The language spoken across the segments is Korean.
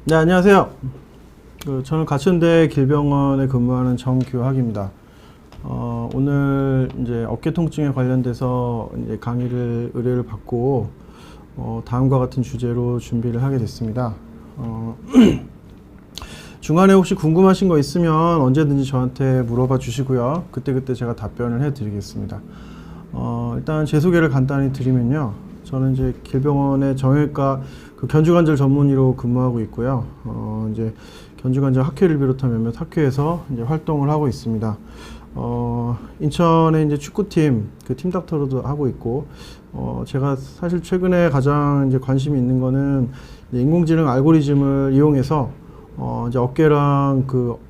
네, 안녕하세요. 저는 가천대 길병원에 근무하는 정규학입니다. 오늘 이제 어깨 통증에 관련돼서 이제 강의를 의뢰를 받고 다음과 같은 주제로 준비를 하게 됐습니다. 중간에 혹시 궁금하신 거 있으면 언제든지 저한테 물어봐 주시고요. 그때그때 제가 답변을 해 드리겠습니다. 일단 제 소개를 간단히 드리면요. 저는 이제 길병원의 정형외과 견주관절 전문의로 근무하고 있고요. 이제 견주관절 학회를 비롯한 몇몇 학회에서 이제 활동을 하고 있습니다. 인천의 이제 축구팀 팀닥터로도 하고 있고, 제가 사실 최근에 가장 이제 관심이 있는 거는 이제 인공지능 알고리즘을 이용해서 이제 어깨랑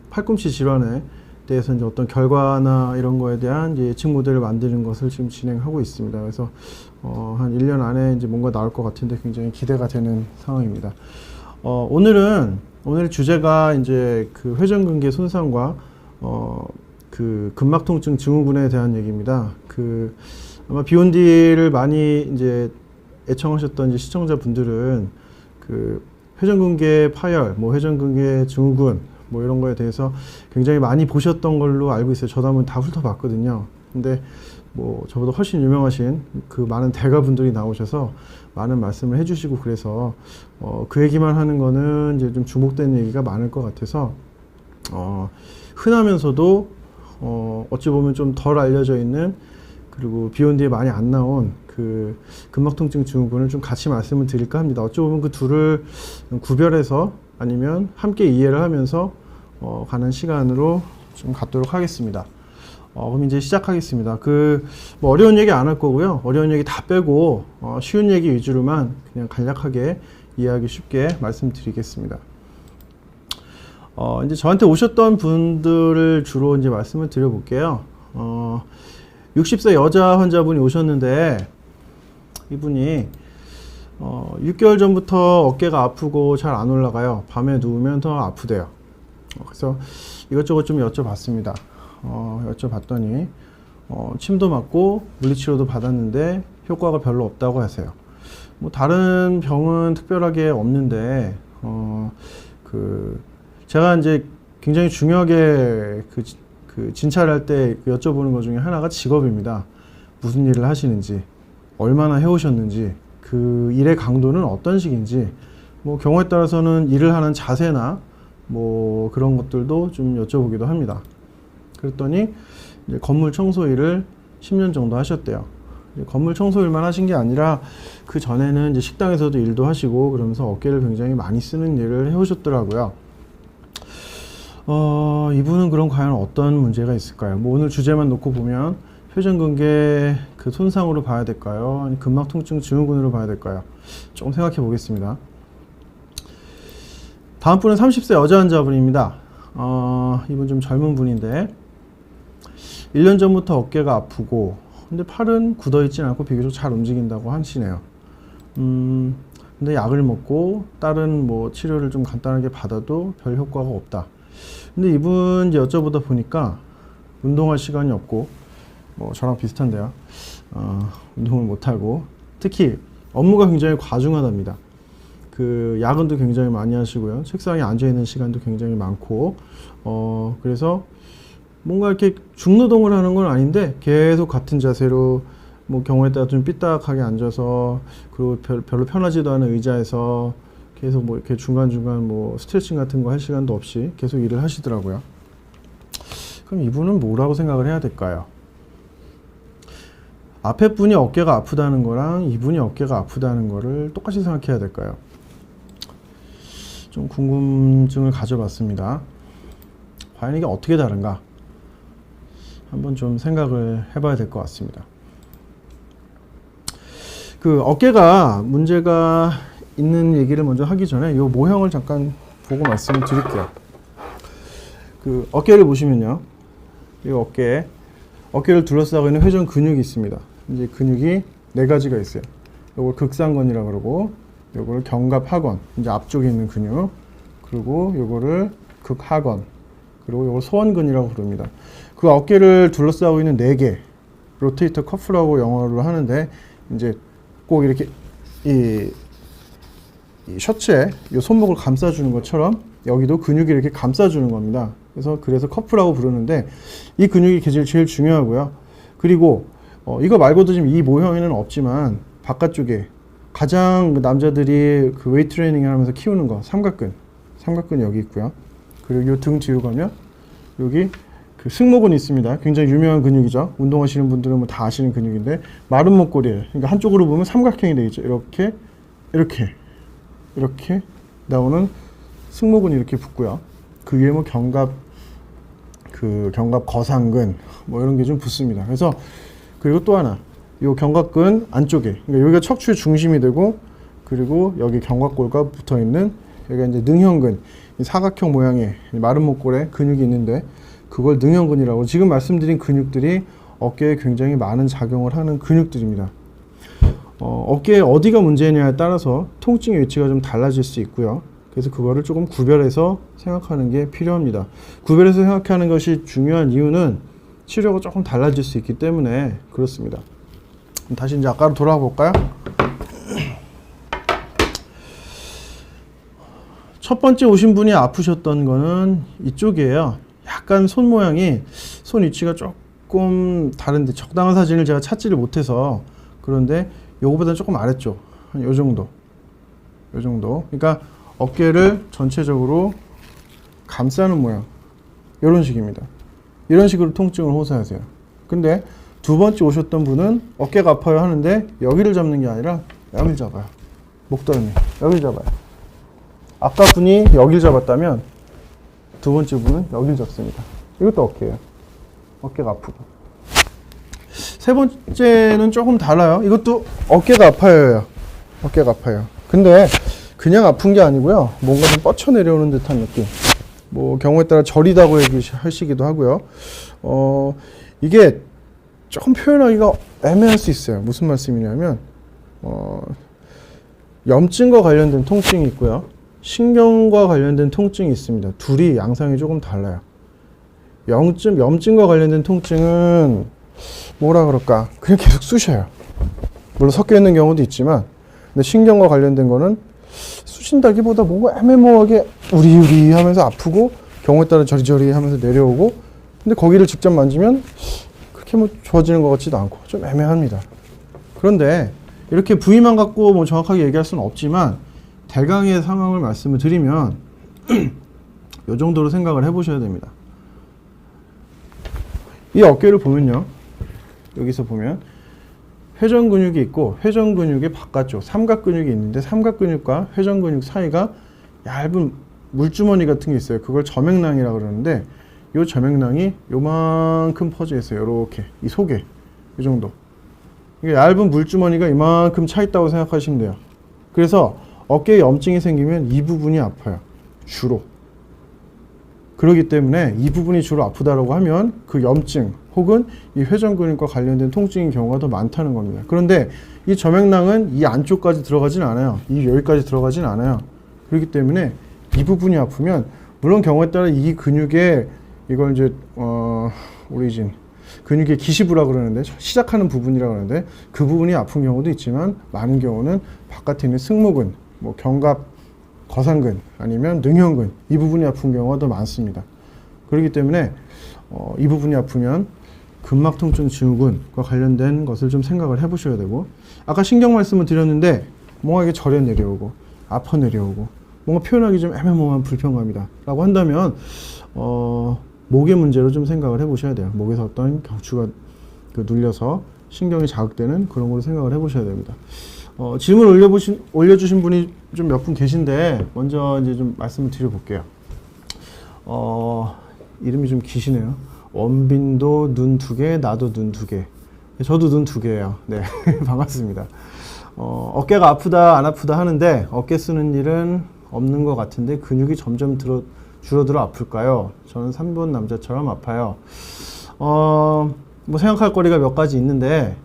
팔꿈치 질환에 대해서 이제 어떤 결과나 이런 거에 대한 이제 예측 모델을 만드는 것을 지금 진행하고 있습니다. 그래서 한 1년 안에 이제 뭔가 나올 것 같은데 굉장히 기대가 되는 상황입니다. 오늘 주제가 이제 회전근개 손상과 근막 통증 증후군에 대한 얘기입니다. 아마 비욘디를 많이 이제 애청하셨던 이제 시청자분들은 회전근개 파열, 회전근개 증후군 이런 거에 대해서 굉장히 많이 보셨던 걸로 알고 있어요. 저도 한번 다 훑어봤거든요. 근데 저보다 훨씬 유명하신 많은 대가분들이 나오셔서 많은 말씀을 해주시고 그래서 그 얘기만 하는 거는 이제 좀 주목되는 얘기가 많을 것 같아서 흔하면서도 어찌 보면 좀 덜 알려져 있는, 그리고 비욘디에 많이 안 나온 근막통증 증후군을 좀 같이 말씀을 드릴까 합니다. 어찌 보면 그 둘을 구별해서 아니면 함께 이해를 하면서 가는 시간으로 좀 갖도록 하겠습니다. 그럼 이제 시작하겠습니다. 어려운 얘기 안 할 거고요. 어려운 얘기 다 빼고 쉬운 얘기 위주로만 그냥 간략하게 이해하기 쉽게 말씀드리겠습니다. 이제 저한테 오셨던 분들을 주로 이제 말씀을 드려볼게요. 60세 여자 환자분이 오셨는데, 이분이 6개월 전부터 어깨가 아프고 잘 안 올라가요. 밤에 누우면 더 아프대요. 그래서 이것저것 좀 여쭤봤습니다. 여쭤봤더니 침도 맞고 물리치료도 받았는데 효과가 별로 없다고 하세요. 다른 병은 특별하게 없는데 제가 이제 굉장히 중요하게 진찰할 때 여쭤보는 것 중에 하나가 직업입니다. 무슨 일을 하시는지, 얼마나 해오셨는지, 그 일의 강도는 어떤 식인지, 경우에 따라서는 일을 하는 자세나 그런 것들도 좀 여쭤보기도 합니다. 그랬더니 이제 건물 청소 일을 10년 정도 하셨대요. 건물 청소 일만 하신 게 아니라 그 전에는 이제 식당에서도 일도 하시고 그러면서 어깨를 굉장히 많이 쓰는 일을 해오셨더라고요. 이분은 그럼 과연 어떤 문제가 있을까요? 오늘 주제만 놓고 보면 회전근개 손상으로 봐야 될까요? 아니 근막 통증 증후군으로 봐야 될까요? 조금 생각해 보겠습니다. 다음 분은 30세 여자 환자분입니다. 이분 좀 젊은 분인데 1년 전부터 어깨가 아프고, 근데 팔은 굳어 있진 않고 비교적 잘 움직인다고 하시네요. 근데 약을 먹고 다른 치료를 좀 간단하게 받아도 별 효과가 없다. 근데 이분 이제 여쭤보다 보니까 운동할 시간이 없고, 저랑 비슷한데요. 운동을 못하고, 특히 업무가 굉장히 과중하답니다. 야근도 굉장히 많이 하시고요. 책상에 앉아있는 시간도 굉장히 많고, 그래서 뭔가 이렇게 중노동을 하는 건 아닌데 계속 같은 자세로 경우에 따라 좀 삐딱하게 앉아서, 그리고 별로 편하지도 않은 의자에서 계속 이렇게 중간중간 스트레칭 같은 거 할 시간도 없이 계속 일을 하시더라고요. 그럼 이분은 뭐라고 생각을 해야 될까요? 앞에 분이 어깨가 아프다는 거랑 이분이 어깨가 아프다는 거를 똑같이 생각해야 될까요? 좀 궁금증을 가져봤습니다. 과연 이게 어떻게 다른가? 한번 좀 생각을 해봐야 될 것 같습니다. 어깨가 문제가 있는 얘기를 먼저 하기 전에 이 모형을 잠깐 보고 말씀을 드릴게요. 어깨를 보시면요. 이 어깨를 둘러싸고 있는 회전 근육이 있습니다. 이제 근육이 네 가지가 있어요. 이걸 극상근이라고 그러고, 요거를 견갑하건, 이제 앞쪽에 있는 근육, 그리고 요거를 극하건, 그리고 요걸 소원근이라고 부릅니다. 어깨를 둘러싸고 있는 네 개, 로테이터 커프라고 영어로 하는데, 이제 꼭 이렇게 이 셔츠에 이 손목을 감싸주는 것처럼 여기도 근육이 이렇게 감싸주는 겁니다. 그래서 커프라고 부르는데 이 근육이 제일 중요하고요. 그리고 이거 말고도 지금 이 모형에는 없지만 바깥쪽에 가장 남자들이 그 웨이트 트레이닝 하면서 키우는 거 삼각근 여기 있고요. 그리고 이 등 뒤로 가면 여기 그 승모근이 있습니다. 굉장히 유명한 근육이죠. 운동하시는 분들은 뭐 다 아시는 근육인데 마른 목걸이에요. 그러니까 한쪽으로 보면 삼각형이 되겠죠. 이렇게 나오는 승모근이 이렇게 붙고요. 그 위에 뭐 견갑 거상근 뭐 이런 게 좀 붙습니다. 그래서 그리고 또 하나 이 견갑근 안쪽에 그러니까 여기가 척추의 중심이 되고 그리고 여기 견갑골과 붙어 있는 여기가 이제 능형근 사각형 모양의 마른 목골에 근육이 있는데 그걸 능형근이라고 지금 말씀드린 근육들이 어깨에 굉장히 많은 작용을 하는 근육들입니다. 어깨에 어디가 문제냐에 따라서 통증의 위치가 좀 달라질 수 있고요. 그래서 그거를 조금 구별해서 생각하는 게 필요합니다. 구별해서 생각하는 것이 중요한 이유는 치료가 조금 달라질 수 있기 때문에 그렇습니다. 다시 이제 아까로 돌아가 볼까요? 첫 번째 오신 분이 아프셨던 거는 이쪽이에요. 약간 손 모양이 손 위치가 조금 다른데 적당한 사진을 제가 찾지를 못해서 그런데 요거보다는 조금 아래쪽 한 요 정도 그러니까 어깨를 전체적으로 감싸는 모양 이런 식입니다. 이런 식으로 통증을 호소하세요. 근데 두 번째 오셨던 분은 어깨가 아파요 하는데 여기를 잡는 게 아니라 여기를 잡아요. 목덜미 여기를 잡아요. 아까 분이 여기를 잡았다면 두 번째 분은 여기를 잡습니다. 이것도 어깨예요. 어깨가 아프고. 세 번째는 조금 달라요. 이것도 어깨가 아파요. 어깨가 아파요. 근데 그냥 아픈 게 아니고요. 뭔가 좀 뻗쳐 내려오는 듯한 느낌. 뭐 경우에 따라 저리다고 하시기도 하고요. 이게 조금 표현하기가 애매할 수 있어요. 무슨 말씀이냐면 염증과 관련된 통증이 있고요. 신경과 관련된 통증이 있습니다. 둘이 양상이 조금 달라요. 염증과 관련된 통증은 뭐라 그럴까? 그냥 계속 쑤셔요. 물론 섞여 있는 경우도 있지만, 근데 신경과 관련된 거는 쑤신다기보다 뭔가 애매모호하게 우리우리 하면서 아프고, 경우에 따라 저리저리 하면서 내려오고, 근데 거기를 직접 만지면 그렇게 뭐 좋아지는 것 같지도 않고 좀 애매합니다. 그런데 이렇게 부위만 갖고 뭐 정확하게 얘기할 수는 없지만 대강의 상황을 말씀을 드리면 이 정도로 생각을 해보셔야 됩니다. 이 어깨를 보면요. 여기서 보면 회전 근육이 있고 회전 근육의 바깥쪽 삼각 근육이 있는데 삼각 근육과 회전 근육 사이가 얇은 물주머니 같은 게 있어요. 그걸 저맥낭이라고 그러는데 이 저맥낭이 요만큼 퍼져 있어요. 이렇게 이 속에 이 정도. 이게 얇은 물주머니가 이만큼 차 있다고 생각하시면 돼요. 그래서 어깨에 염증이 생기면 이 부분이 아파요. 주로. 그렇기 때문에 이 부분이 주로 아프다라고 하면 그 염증 혹은 이 회전 근육과 관련된 통증인 경우가 더 많다는 겁니다. 그런데 이 저맥낭은 이 안쪽까지 들어가진 않아요. 이 여기까지 들어가진 않아요. 그렇기 때문에 이 부분이 아프면 물론 경우에 따라 이 근육에 이걸 이제 오리진 근육의 기시부라 그러는데 시작하는 부분이라고 하는데 그 부분이 아픈 경우도 있지만 많은 경우는 바깥에 있는 승모근, 뭐 견갑, 거상근 아니면 능형근 이 부분이 아픈 경우가 더 많습니다. 그렇기 때문에 이 부분이 아프면 근막통증 증후군과 관련된 것을 좀 생각을 해보셔야 되고 아까 신경 말씀을 드렸는데 뭔가 이게 저려 내려오고 아파 내려오고 뭔가 표현하기 좀 애매모호한 불편감이다 라고 한다면 목의 문제로 좀 생각을 해보셔야 돼요. 목에서 어떤 경추가 눌려서 신경이 자극되는 그런 걸로 생각을 해보셔야 됩니다. 질문 올려주신 분이 좀 몇 분 계신데 먼저 이제 좀 말씀을 드려볼게요. 이름이 좀 기시네요. 원빈도 눈 2개, 나도 눈 2개. 저도 눈 2개예요. 네, 반갑습니다. 어깨가 아프다 안 아프다 하는데 어깨 쓰는 일은 없는 것 같은데 근육이 점점 줄어들어 아플까요? 저는 3번 남자처럼 아파요. 뭐 생각할 거리가 몇 가지 있는데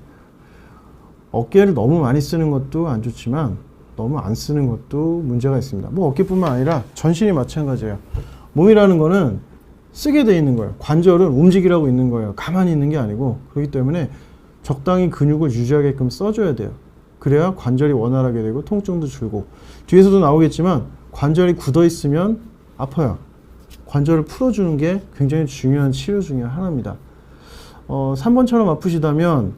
어깨를 너무 많이 쓰는 것도 안 좋지만 너무 안 쓰는 것도 문제가 있습니다. 뭐 어깨뿐만 아니라 전신이 마찬가지예요. 몸이라는 거는 쓰게 돼 있는 거예요. 관절은 움직이라고 있는 거예요. 가만히 있는 게 아니고 그렇기 때문에 적당히 근육을 유지하게끔 써줘야 돼요. 그래야 관절이 원활하게 되고 통증도 줄고, 뒤에서도 나오겠지만 관절이 굳어 있으면 아파요. 관절을 풀어주는 게 굉장히 중요한 치료 중에 하나입니다. 3번처럼 아프시다면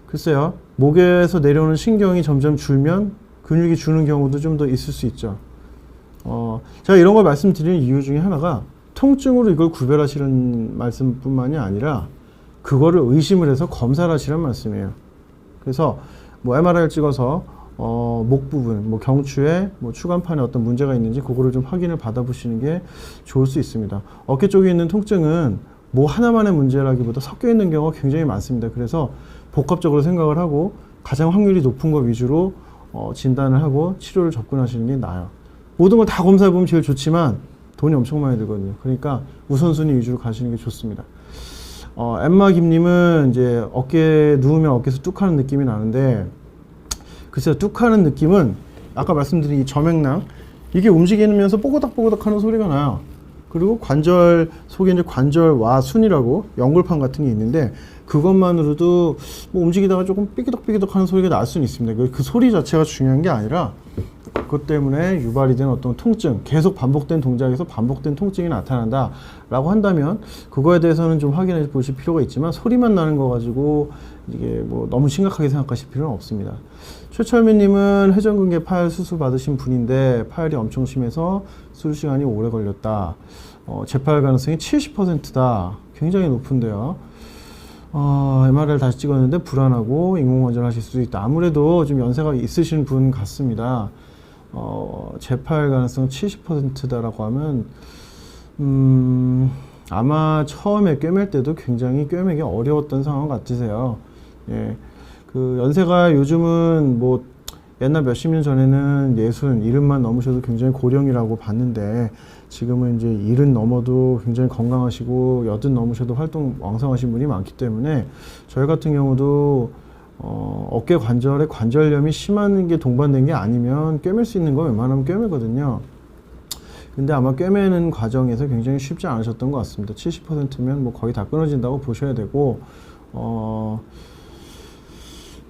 글쎄요, 목에서 내려오는 신경이 점점 줄면 근육이 주는 경우도 좀 더 있을 수 있죠. 제가 이런 걸 말씀드리는 이유 중에 하나가 통증으로 이걸 구별하시는 말씀뿐만이 아니라 그거를 의심을 해서 검사를 하시라는 말씀이에요. 그래서 뭐 MRI를 찍어서 목 부분, 뭐 경추에 뭐 추간판에 어떤 문제가 있는지 그거를 좀 확인을 받아보시는 게 좋을 수 있습니다. 어깨 쪽에 있는 통증은 뭐 하나만의 문제라기보다 섞여 있는 경우가 굉장히 많습니다. 그래서 복합적으로 생각을 하고 가장 확률이 높은 거 위주로 진단을 하고 치료를 접근하시는 게 나아요. 모든 걸 다 검사해보면 제일 좋지만 돈이 엄청 많이 들거든요. 그러니까 우선순위 위주로 가시는 게 좋습니다. 엠마 김님은 이제 어깨에 누우면 어깨에서 뚝 하는 느낌이 나는데, 글쎄요, 뚝 하는 느낌은 아까 말씀드린 이 저맥낭, 이게 움직이면서 뽀고닥뽀고닥 하는 소리가 나요. 그리고 관절 속에 이제 관절와 순이라고 연골판 같은 게 있는데, 그것만으로도 뭐 움직이다가 조금 삐기덕삐기덕 하는 소리가 날 수는 있습니다. 그 소리 자체가 중요한 게 아니라 그것 때문에 유발이 된 어떤 통증, 계속 반복된 동작에서 반복된 통증이 나타난다 라고 한다면 그거에 대해서는 좀 확인해 보실 필요가 있지만, 소리만 나는 거 가지고 이게 뭐 너무 심각하게 생각하실 필요는 없습니다. 최철민님은 회전근개 파열 수술 받으신 분인데 파열이 엄청 심해서 수술 시간이 오래 걸렸다. 재파열 가능성이 70%다. 굉장히 높은데요. MRI를 다시 찍었는데 불안하고 인공관절 하실 수도 있다. 아무래도 좀 연세가 있으신 분 같습니다. 재파열 가능성 70%다라고 하면 아마 처음에 꿰맬 때도 굉장히 꿰매기 어려웠던 상황 같으세요. 예, 그 연세가 요즘은 뭐 옛날 몇십 년 전에는 60, 70만 넘으셔도 굉장히 고령이라고 봤는데, 지금은 이제 70 넘어도 굉장히 건강하시고 80 넘으셔도 활동 왕성하신 분이 많기 때문에 저희 같은 경우도 어깨 관절에 관절염이 심한 게 동반된 게 아니면 꿰맬 수 있는 거 웬만하면 꿰매거든요. 근데 아마 꿰매는 과정에서 굉장히 쉽지 않으셨던 것 같습니다. 70%면 뭐 거의 다 끊어진다고 보셔야 되고,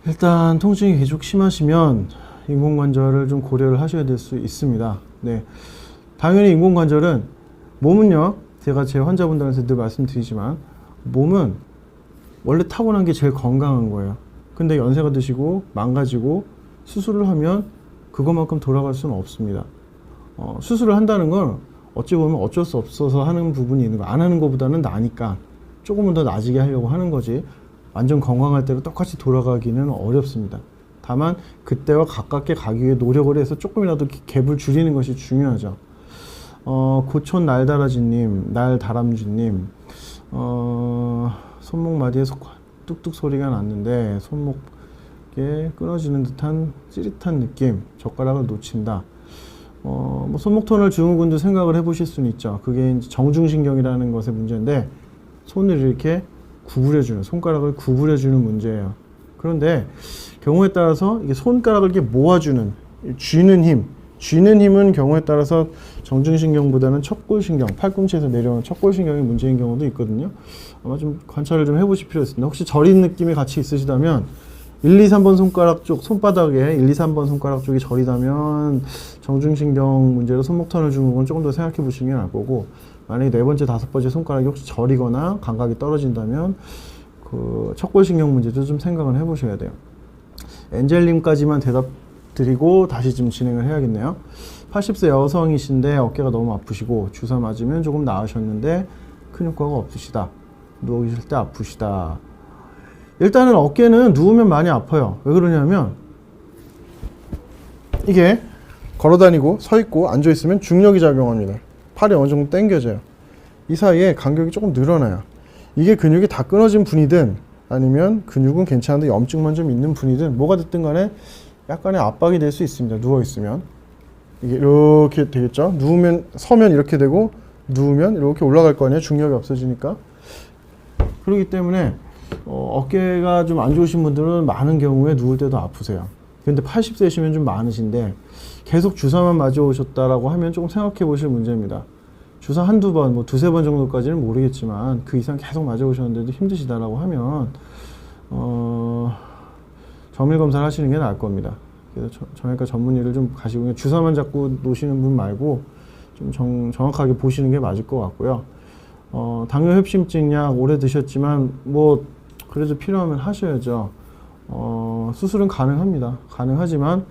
일단 통증이 계속 심하시면 인공관절을 좀 고려를 하셔야 될 수 있습니다. 네, 당연히 인공관절은, 몸은요, 제가 제 환자분들한테 늘 말씀드리지만 몸은 원래 타고난 게 제일 건강한 거예요. 근데 연세가 드시고 망가지고 수술을 하면 그것만큼 돌아갈 수는 없습니다. 수술을 한다는 건 어찌 보면 어쩔 수 없어서 하는 부분이 있는 거, 안 하는 것보다는 나으니까 조금은 더 나아지게 하려고 하는 거지, 완전 건강할 때로 똑같이 돌아가기는 어렵습니다. 다만 그때와 가깝게 가기 위해 노력을 해서 조금이라도 갭을 줄이는 것이 중요하죠. 고촌 날다람쥐님, 손목 마디에 뚝뚝 소리가 났는데 손목에 끊어지는 듯한 찌릿한 느낌, 젓가락을 놓친다. 뭐 손목터널 증후군도 생각을 해보실 수는 있죠. 그게 이제 정중신경이라는 것의 문제인데, 손을 이렇게 구부려주는, 손가락을 구부려주는 문제예요. 그런데 경우에 따라서 이게 손가락을 이렇게 모아주는, 쥐는 힘은 경우에 따라서 정중신경보다는 척골신경, 팔꿈치에서 내려오는 척골신경이 문제인 경우도 있거든요. 아마 좀 관찰을 좀 해보실 필요가 있습니다. 혹시 저린 느낌이 같이 있으시다면 1, 2, 3번 손가락 쪽, 손바닥에 1, 2, 3번 손가락 쪽이 저리다면 정중신경 문제로 손목터널 증후군 조금 더 생각해 보시는 게 나을 거고, 만약에 네 번째, 다섯 번째 손가락이 혹시 저리거나 감각이 떨어진다면 그 척골신경 문제도 좀 생각을 해 보셔야 돼요. 엔젤님까지만 대답 드리고 다시 좀 진행을 해야겠네요. 80세 여성이신데 어깨가 너무 아프시고 주사 맞으면 조금 나으셨는데 큰 효과가 없으시다. 누워 계실 때 아프시다. 일단은 어깨는 누우면 많이 아파요. 왜 그러냐면 이게 걸어다니고 서있고 앉아있으면 중력이 작용합니다. 팔이 어느 정도 당겨져요. 이 사이에 간격이 조금 늘어나요. 이게 근육이 다 끊어진 분이든 아니면 근육은 괜찮은데 염증만 좀 있는 분이든 뭐가 됐든 간에 약간의 압박이 될 수 있습니다. 누워있으면 이게 이렇게 되겠죠. 누우면, 서면 이렇게 되고 누우면 이렇게 올라갈 거 아니에요. 중력이 없어지니까. 그렇기 때문에 어깨가 좀 안 좋으신 분들은 많은 경우에 누울 때도 아프세요. 근데 80세시면 좀 많으신데 계속 주사만 맞아 오셨다라고 하면 조금 생각해 보실 문제입니다. 주사 한두 번, 뭐 두세 번 정도까지는 모르겠지만 그 이상 계속 맞아 오셨는데도 힘드시다라고 하면 정밀 검사를 하시는 게 나을 겁니다. 그래서 정형외과 전문의를 좀 가시고 그냥 주사만 잡고 노시는 분 말고 좀 정확하게 보시는 게 맞을 것 같고요. 당뇨 협심증 약 오래 드셨지만 뭐 그래도 필요하면 하셔야죠. 수술은 가능합니다. 가능하지만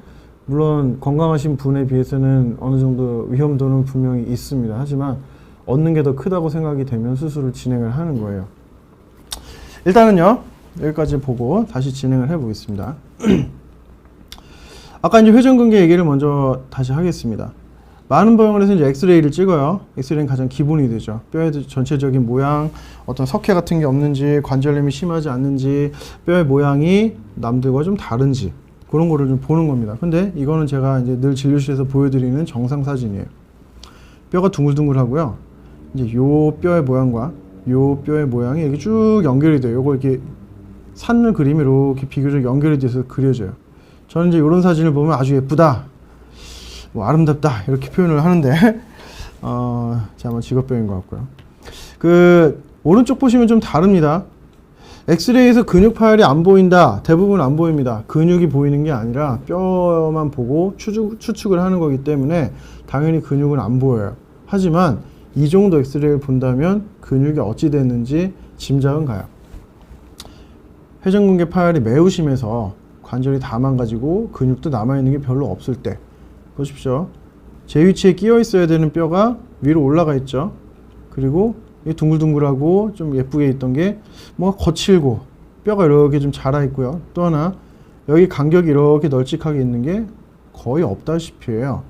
물론 건강하신 분에 비해서는 어느 정도 위험도는 분명히 있습니다. 하지만 얻는 게 더 크다고 생각이 되면 수술을 진행을 하는 거예요. 일단은요, 여기까지 보고 다시 진행을 해 보겠습니다. 아까 이제 회전근개 얘기를 먼저 다시 하겠습니다. 많은 병원에서 이제 엑스레이를 찍어요. 엑스레이는 가장 기본이 되죠. 뼈의 전체적인 모양, 어떤 석회 같은 게 없는지, 관절염이 심하지 않는지, 뼈의 모양이 남들과 좀 다른지, 그런 거를 좀 보는 겁니다. 근데 이거는 제가 이제 늘 진료실에서 보여드리는 정상 사진이에요. 뼈가 둥글둥글하고요. 이제 요 뼈의 모양과 요 뼈의 모양이 이렇게 쭉 연결이 돼요. 요거 이렇게 산을 그림이 이렇게 비교적 연결이 돼서 그려져요. 저는 이제 이런 사진을 보면 아주 예쁘다, 뭐 아름답다 이렇게 표현을 하는데 제 아마 직업병인 것 같고요. 그 오른쪽 보시면 좀 다릅니다. 엑스레이에서 근육 파열이 안 보인다, 대부분 안 보입니다. 근육이 보이는 게 아니라 뼈만 보고 추측을 하는 거기 때문에 당연히 근육은 안 보여요. 하지만 이 정도 엑스레이를 본다면 근육이 어찌 됐는지 짐작은 가요. 회전근개 파열이 매우 심해서 관절이 다 망가지고 근육도 남아있는 게 별로 없을 때 보십시오. 제 위치에 끼어 있어야 되는 뼈가 위로 올라가 있죠. 그리고 이 둥글둥글하고 좀 예쁘게 있던 게 뭔가 거칠고 뼈가 이렇게 좀 자라 있고요. 또 하나 여기 간격이 이렇게 널찍하게 있는 게 거의 없다시피 해요.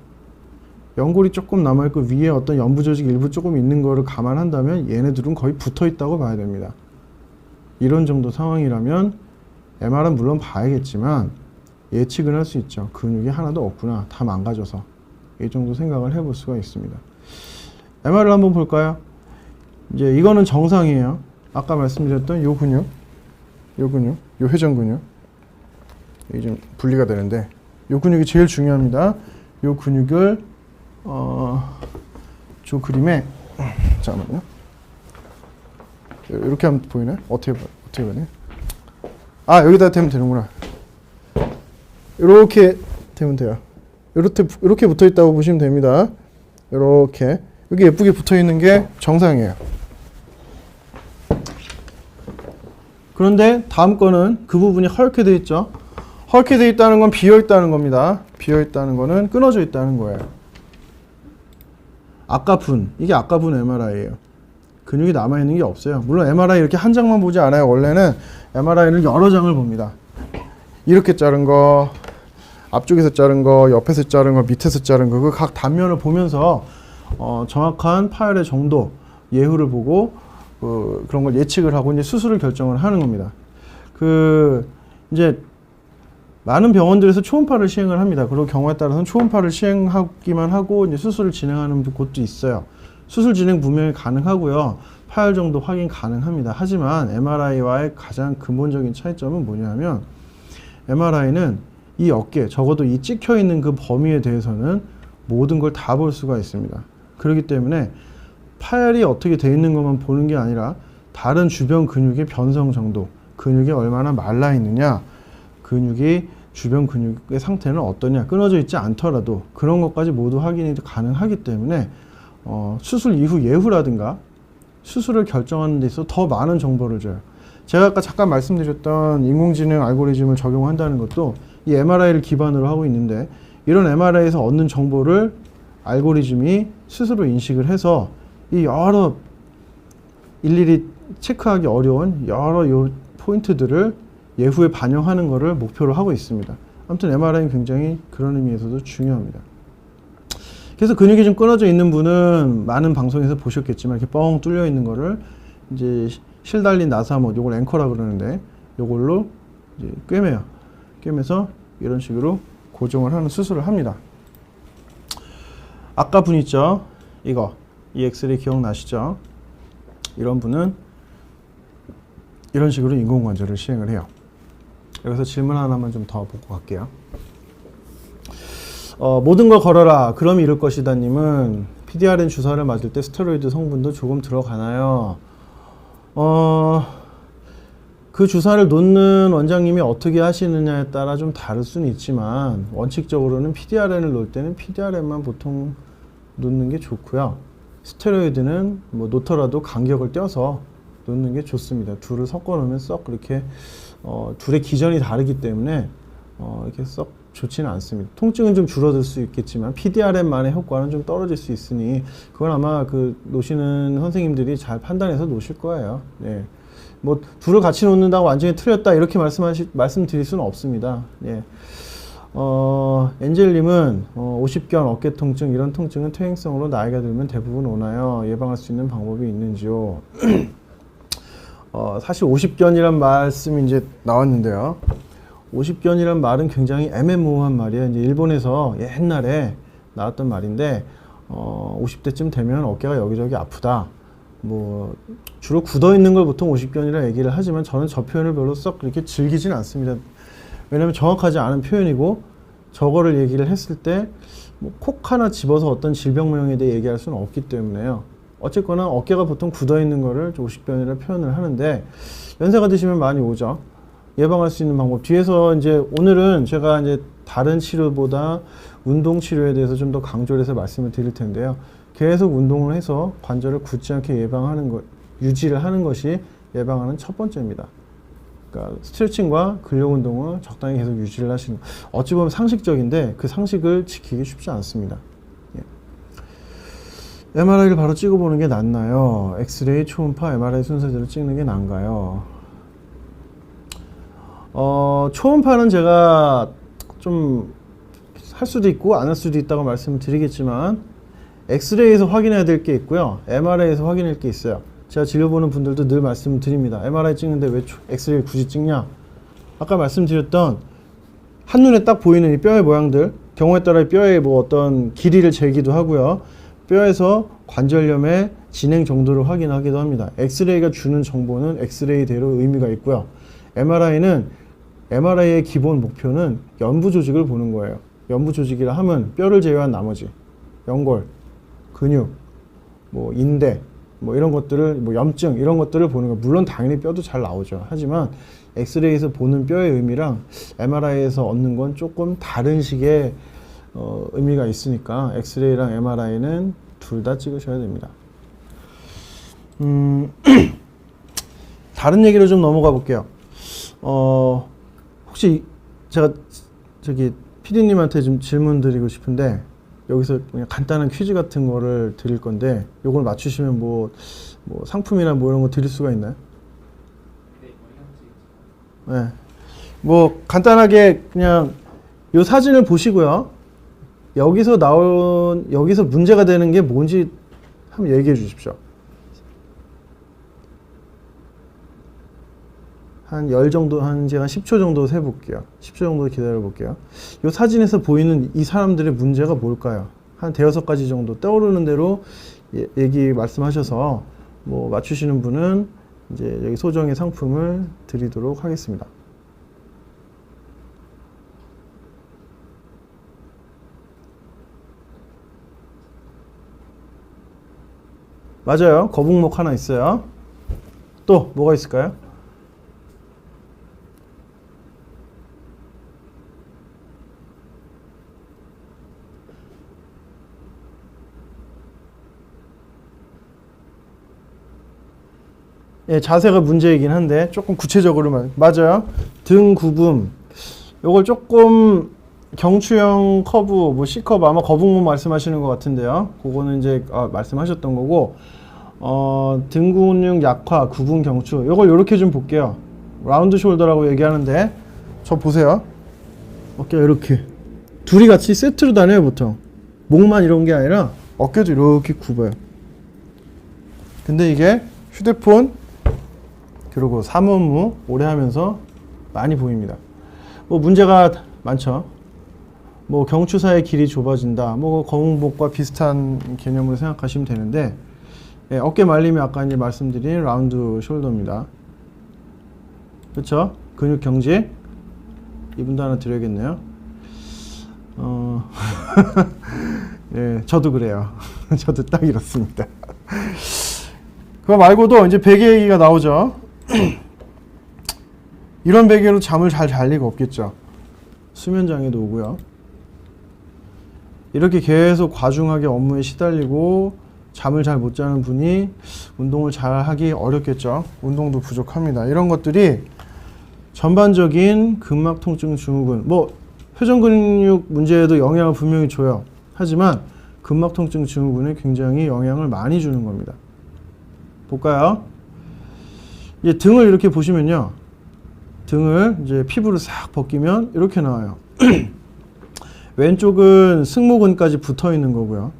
연골이 조금 남아있고 위에 어떤 연부 조직 일부 조금 있는 거를 감안한다면 얘네들은 거의 붙어 있다고 봐야 됩니다. 이런 정도 상황이라면 MR은 물론 봐야겠지만 예측은 할 수 있죠. 근육이 하나도 없구나, 다 망가져서. 이 정도 생각을 해볼 수가 있습니다. MR을 한번 볼까요? 이제 이거는 정상이에요. 아까 말씀드렸던 요 근육, 요 회전 근육. 이게 좀 분리가 되는데 요 근육이 제일 중요합니다. 요 근육을 저 그림에 잠깐만요. 이렇게 하면 보이나요? 어떻게 보네? 아, 여기다 대면 되는구나. 이렇게 되면 돼요. 이렇게 붙어 있다고 보시면 됩니다. 이렇게 여기 예쁘게 붙어 있는 게 정상이에요. 그런데 다음 거는 그 부분이 헐게 돼 있죠. 헐게 돼 있다는 건 비어 있다는 겁니다. 비어 있다는 거는 끊어져 있다는 거예요. 이게 아까 본 MRI예요. 근육이 남아있는 게 없어요. 물론 MRI 이렇게 한 장만 보지 않아요. 원래는 MRI를 여러 장을 봅니다. 이렇게 자른 거, 앞쪽에서 자른 거, 옆에서 자른 거, 밑에서 자른 거, 그 각 단면을 보면서 정확한 파열의 정도, 예후를 보고 그런 걸 예측을 하고 이제 수술을 결정을 하는 겁니다. 이제 많은 병원들에서 초음파를 시행을 합니다. 그리고 경우에 따라서는 초음파를 시행하기만 하고 이제 수술을 진행하는 곳도 있어요. 수술 진행 분명히 가능하고요. 파열 정도 확인 가능합니다. 하지만 MRI와의 가장 근본적인 차이점은 뭐냐면 MRI는 이 어깨, 적어도 이 찍혀 있는 그 범위에 대해서는 모든 걸 다 볼 수가 있습니다. 그렇기 때문에 파열이 어떻게 되어 있는 것만 보는 게 아니라 다른 주변 근육의 변성 정도, 근육이 얼마나 말라 있느냐, 근육이 주변 근육의 상태는 어떠냐, 끊어져 있지 않더라도 그런 것까지 모두 확인이 가능하기 때문에 수술 이후 예후라든가 수술을 결정하는 데 있어서 더 많은 정보를 줘요. 제가 아까 잠깐 말씀드렸던 인공지능 알고리즘을 적용한다는 것도 이 MRI를 기반으로 하고 있는데 이런 MRI에서 얻는 정보를 알고리즘이 스스로 인식을 해서 이 여러 일일이 체크하기 어려운 여러 요 포인트들을 예후에 반영하는 것을 목표로 하고 있습니다. 아무튼 MRI는 굉장히 그런 의미에서도 중요합니다. 그래서 근육이 좀 끊어져 있는 분은 많은 방송에서 보셨겠지만 이렇게 뻥 뚫려 있는 거를 이제 실 달린 나사못, 요걸 앵커라 그러는데 요걸로 이제 꿰매요. 꿰매서 이런 식으로 고정을 하는 수술을 합니다. 아까 분 있죠? 이 엑스레이 기억나시죠? 이런 분은 이런 식으로 인공관절을 시행을 해요. 여기서 질문 하나만 좀 더 보고 갈게요. 모든 걸 걸어라. 그럼 이룰 것이다 님은 PDRN 주사를 맞을 때 스테로이드 성분도 조금 들어가나요? 그 주사를 놓는 원장님이 어떻게 하시느냐에 따라 좀 다를 수는 있지만 원칙적으로는 PDRN을 놓을 때는 PDRN만 보통 놓는 게 좋고요. 스테로이드는 뭐 놓더라도 간격을 떼어서 놓는 게 좋습니다. 둘을 섞어 놓으면 썩 그렇게 둘의 기전이 다르기 때문에 이렇게 썩 좋지는 않습니다. 통증은 좀 줄어들 수 있겠지만 PDRN만의 효과는 좀 떨어질 수 있으니 그건 아마 그 놓으시는 선생님들이 잘 판단해서 놓으실 거예요. 네. 뭐 둘을 같이 놓는다고 완전히 틀렸다 이렇게 말씀드릴 수는 없습니다. 예. 엔젤님은 50견 어깨 통증 이런 통증은 퇴행성으로 나이가 들면 대부분 오나요? 예방할 수 있는 방법이 있는지요? 사실 50견이란 말씀이 이제 나왔는데요. 50견이란 말은 굉장히 애매모호한 말이에요. 이제 일본에서 옛날에 나왔던 말인데 50대쯤 되면 어깨가 여기저기 아프다. 뭐 주로 굳어 있는 걸 보통 50견이라 얘기를 하지만 저는 저 표현을 별로 썩 그렇게 즐기진 않습니다. 왜냐면 정확하지 않은 표현이고 저거를 얘기를 했을 때 뭐 콕 하나 집어서 어떤 질병명에 대해 얘기할 수는 없기 때문에요. 어쨌거나 어깨가 보통 굳어 있는 거를 50견이라 표현을 하는데 연세가 드시면 많이 오죠. 예방할 수 있는 방법 뒤에서 이제 오늘은 제가 이제 다른 치료보다 운동 치료에 대해서 좀 더 강조를 해서 말씀을 드릴 텐데요. 계속 운동을 해서 관절을 굳지 않게 예방하는 것, 유지를 하는 것이 예방하는 첫 번째입니다. 그러니까 스트레칭과 근력 운동을 적당히 계속 유지를 하시는 것. 어찌 보면 상식적인데 그 상식을 지키기 쉽지 않습니다. 예. MRI를 바로 찍어보는 게 낫나요? 엑스레이, 초음파, MRI 순서대로 찍는 게 나은가요? 초음파는 제가 좀 할 수도 있고 안 할 수도 있다고 말씀을 드리겠지만 엑스레이에서 확인해야 될 게 있고요. MRI에서 확인할 게 있어요. 제가 진료보는 분들도 늘 말씀을 드립니다. MRI 찍는데 왜 엑스레이를 굳이 찍냐? 아까 말씀드렸던 한눈에 딱 보이는 이 뼈의 모양들, 경우에 따라 뼈의 뭐 어떤 길이를 재기도 하고요. 뼈에서 관절염의 진행 정도를 확인하기도 합니다. 엑스레이가 주는 정보는 엑스레이대로 의미가 있고요. MRI는 MRI의 기본 목표는 연부 조직을 보는 거예요. 연부 조직이라 하면 뼈를 제외한 나머지 연골, 근육, 뭐 인대, 뭐 이런 것들을 뭐 염증 이런 것들을 보는 거. 물론 당연히 뼈도 잘 나오죠. 하지만 엑스레이에서 보는 뼈의 의미랑 MRI에서 얻는 건 조금 다른 식의 의미가 있으니까 엑스레이랑 MRI는 둘 다 찍으셔야 됩니다. 다른 얘기로 좀 넘어가 볼게요. 혹시 제가 저기 PD님한테 좀 질문 드리고 싶은데 여기서 그냥 간단한 퀴즈 같은 거를 드릴 건데 요걸 맞추시면 뭐 상품이나 뭐 이런 거 드릴 수가 있나요? 네. 뭐 간단하게 그냥 요 사진을 보시고요. 여기서 문제가 되는 게 뭔지 한번 얘기해 주십시오. 한 제가 10초 정도 세볼게요. 10초 정도 기다려 볼게요. 이 사진에서 보이는 이 사람들의 문제가 뭘까요? 한 대여섯 가지 정도 떠오르는 대로 얘기 말씀하셔서 뭐 맞추시는 분은 이제 여기 소정의 상품을 드리도록 하겠습니다. 맞아요. 거북목 하나 있어요. 또 뭐가 있을까요? 예, 자세가 문제이긴 한데 조금 구체적으로만. 맞아요. 등 굽음. 요걸 조금 경추형 커브, 뭐 C커브, 아마 거북목 말씀하시는 것 같은데요. 그거는 이제 말씀하셨던 거고, 등 근육 약화, 구분 경추. 요걸 요렇게 좀 볼게요. 라운드 숄더라고 얘기하는데, 저 보세요. 어깨가 이렇게. 둘이 같이 세트로 다녀요, 보통. 목만 이런 게 아니라 어깨도 이렇게 굽어요. 근데 이게 휴대폰, 그리고 사무무 오래 하면서 많이 보입니다. 뭐 문제가 많죠. 뭐 경추 사이 길이 좁아진다. 뭐 거북목과 비슷한 개념으로 생각하시면 되는데, 예, 어깨 말림이 아까 이제 말씀드린 라운드 숄더입니다. 그렇죠? 근육 경직. 이분도 하나 드려야겠네요. 예, 저도 그래요. 저도 딱 이렇습니다. 그거 말고도 이제 베개 얘기가 나오죠. 이런 베개로 잠을 잘 잘 리가 없겠죠. 수면 장애도 오고요. 이렇게 계속 과중하게 업무에 시달리고 잠을 잘 못 자는 분이 운동을 잘 하기 어렵겠죠. 운동도 부족합니다. 이런 것들이 전반적인 근막 통증 증후군, 뭐 회전 근육 문제에도 영향을 분명히 줘요. 하지만 근막 통증 증후군에 굉장히 영향을 많이 주는 겁니다. 볼까요? 이제 등을 이렇게 보시면요. 등을 이제 피부를 싹 벗기면 이렇게 나와요. 왼쪽은 승모근까지 붙어 있는 거고요.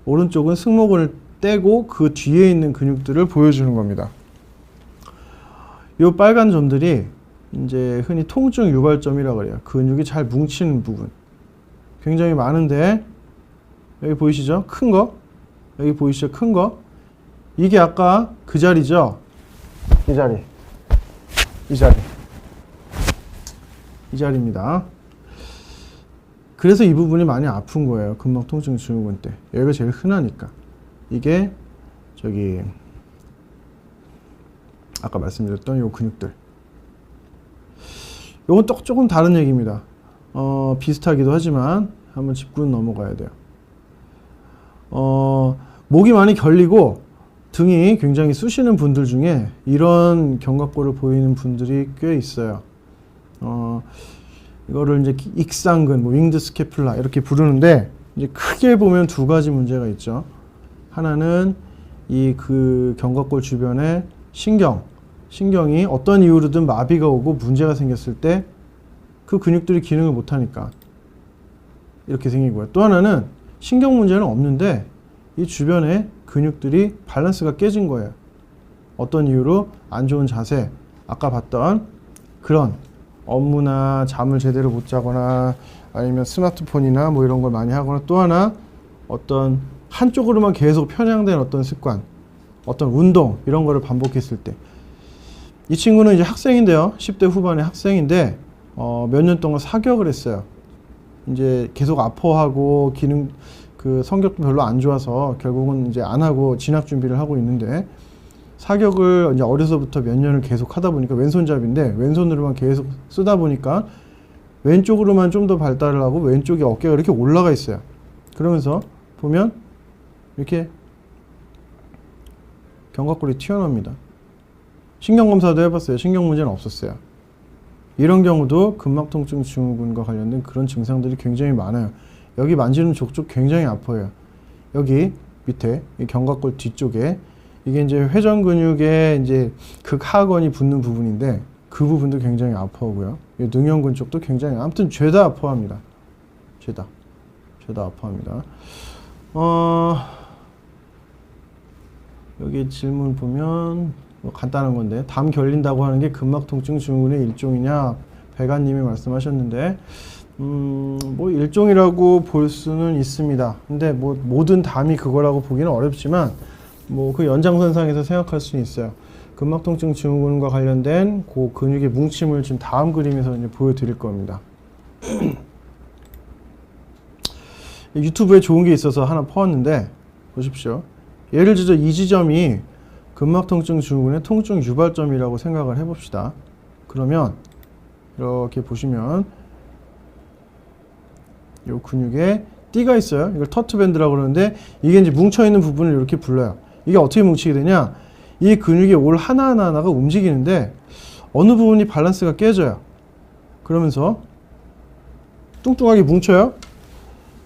오른쪽은 승모근을 떼고 그 뒤에 있는 근육들을 보여주는 겁니다. 이 빨간 점들이 이제 흔히 통증 유발점이라고 그래요. 근육이 잘 뭉치는 부분. 굉장히 많은데 여기 보이시죠? 큰 거. 여기 보이시죠? 큰 거. 이게 아까 그 자리죠? 이 자리. 이 자리. 이 자리입니다. 그래서 이 부분이 많이 아픈 거예요. 근막 통증 증후군 때. 여기가 제일 흔하니까. 이게 저기 아까 말씀드렸던 요 근육들. 요건 또 조금 다른 얘기입니다. 비슷하기도 하지만 한번 짚고 넘어가야 돼요. 목이 많이 결리고 등이 굉장히 쑤시는 분들 중에 이런 견갑골을 보이는 분들이 꽤 있어요. 이거를 이제 익상근, 뭐 윙드 스캐플라 이렇게 부르는데 이제 크게 보면 두 가지 문제가 있죠. 하나는 이 그 견갑골 주변에 신경이 어떤 이유로든 마비가 오고 문제가 생겼을 때 그 근육들이 기능을 못하니까 이렇게 생기고요. 또 하나는 신경 문제는 없는데 이 주변에 근육들이 밸런스가 깨진 거예요. 어떤 이유로 안 좋은 자세, 아까 봤던 그런 업무나 잠을 제대로 못 자거나 아니면 스마트폰이나 뭐 이런 걸 많이 하거나 또 하나 어떤 한쪽으로만 계속 편향된 어떤 습관, 어떤 운동 이런 거를 반복했을 때 이 친구는 이제 학생인데요. 10대 후반의 학생인데 몇 년 동안 사격을 했어요. 이제 계속 아파하고 기능 그 성격도 별로 안 좋아서 결국은 이제 안 하고 진학 준비를 하고 있는데 사격을 이제 어려서부터 몇 년을 계속 하다 보니까 왼손잡이인데 왼손으로만 계속 쓰다 보니까 왼쪽으로만 좀 더 발달을 하고 왼쪽에 어깨가 이렇게 올라가 있어요. 그러면서 보면 이렇게 견갑골이 튀어나옵니다. 신경검사도 해봤어요. 신경 문제는 없었어요. 이런 경우도 근막통증 증후군과 관련된 그런 증상들이 굉장히 많아요. 여기 만지는 족족 굉장히 아파요. 여기 밑에 이 견갑골 뒤쪽에 이게 이제 회전 근육에 이제 극하관이 붙는 부분인데 그 부분도 굉장히 아파하고요. 능형근 쪽도 굉장히 아무튼 죄다 아파합니다. 죄다 아파합니다. 여기 질문 보면 뭐 간단한 건데 담 결린다고 하는 게 근막통증 증후군의 일종이냐 배가님이 말씀하셨는데 뭐 일종이라고 볼 수는 있습니다. 근데 뭐 모든 담이 그거라고 보기는 어렵지만 뭐 그 연장선상에서 생각할 수는 있어요. 근막통증 증후군과 관련된 그 근육의 뭉침을 지금 다음 그림에서 이제 보여드릴 겁니다. 유튜브에 좋은 게 있어서 하나 퍼왔는데 보십시오. 예를 들어 이 지점이 근막통증 증후군의 통증 유발점이라고 생각을 해봅시다. 그러면 이렇게 보시면 이 근육에 띠가 있어요. 이걸 터트밴드라고 그러는데 이게 이제 뭉쳐있는 부분을 이렇게 불러요. 이게 어떻게 뭉치게 되냐? 이 근육의 올 하나하나가 움직이는데 어느 부분이 밸런스가 깨져요. 그러면서 뚱뚱하게 뭉쳐요.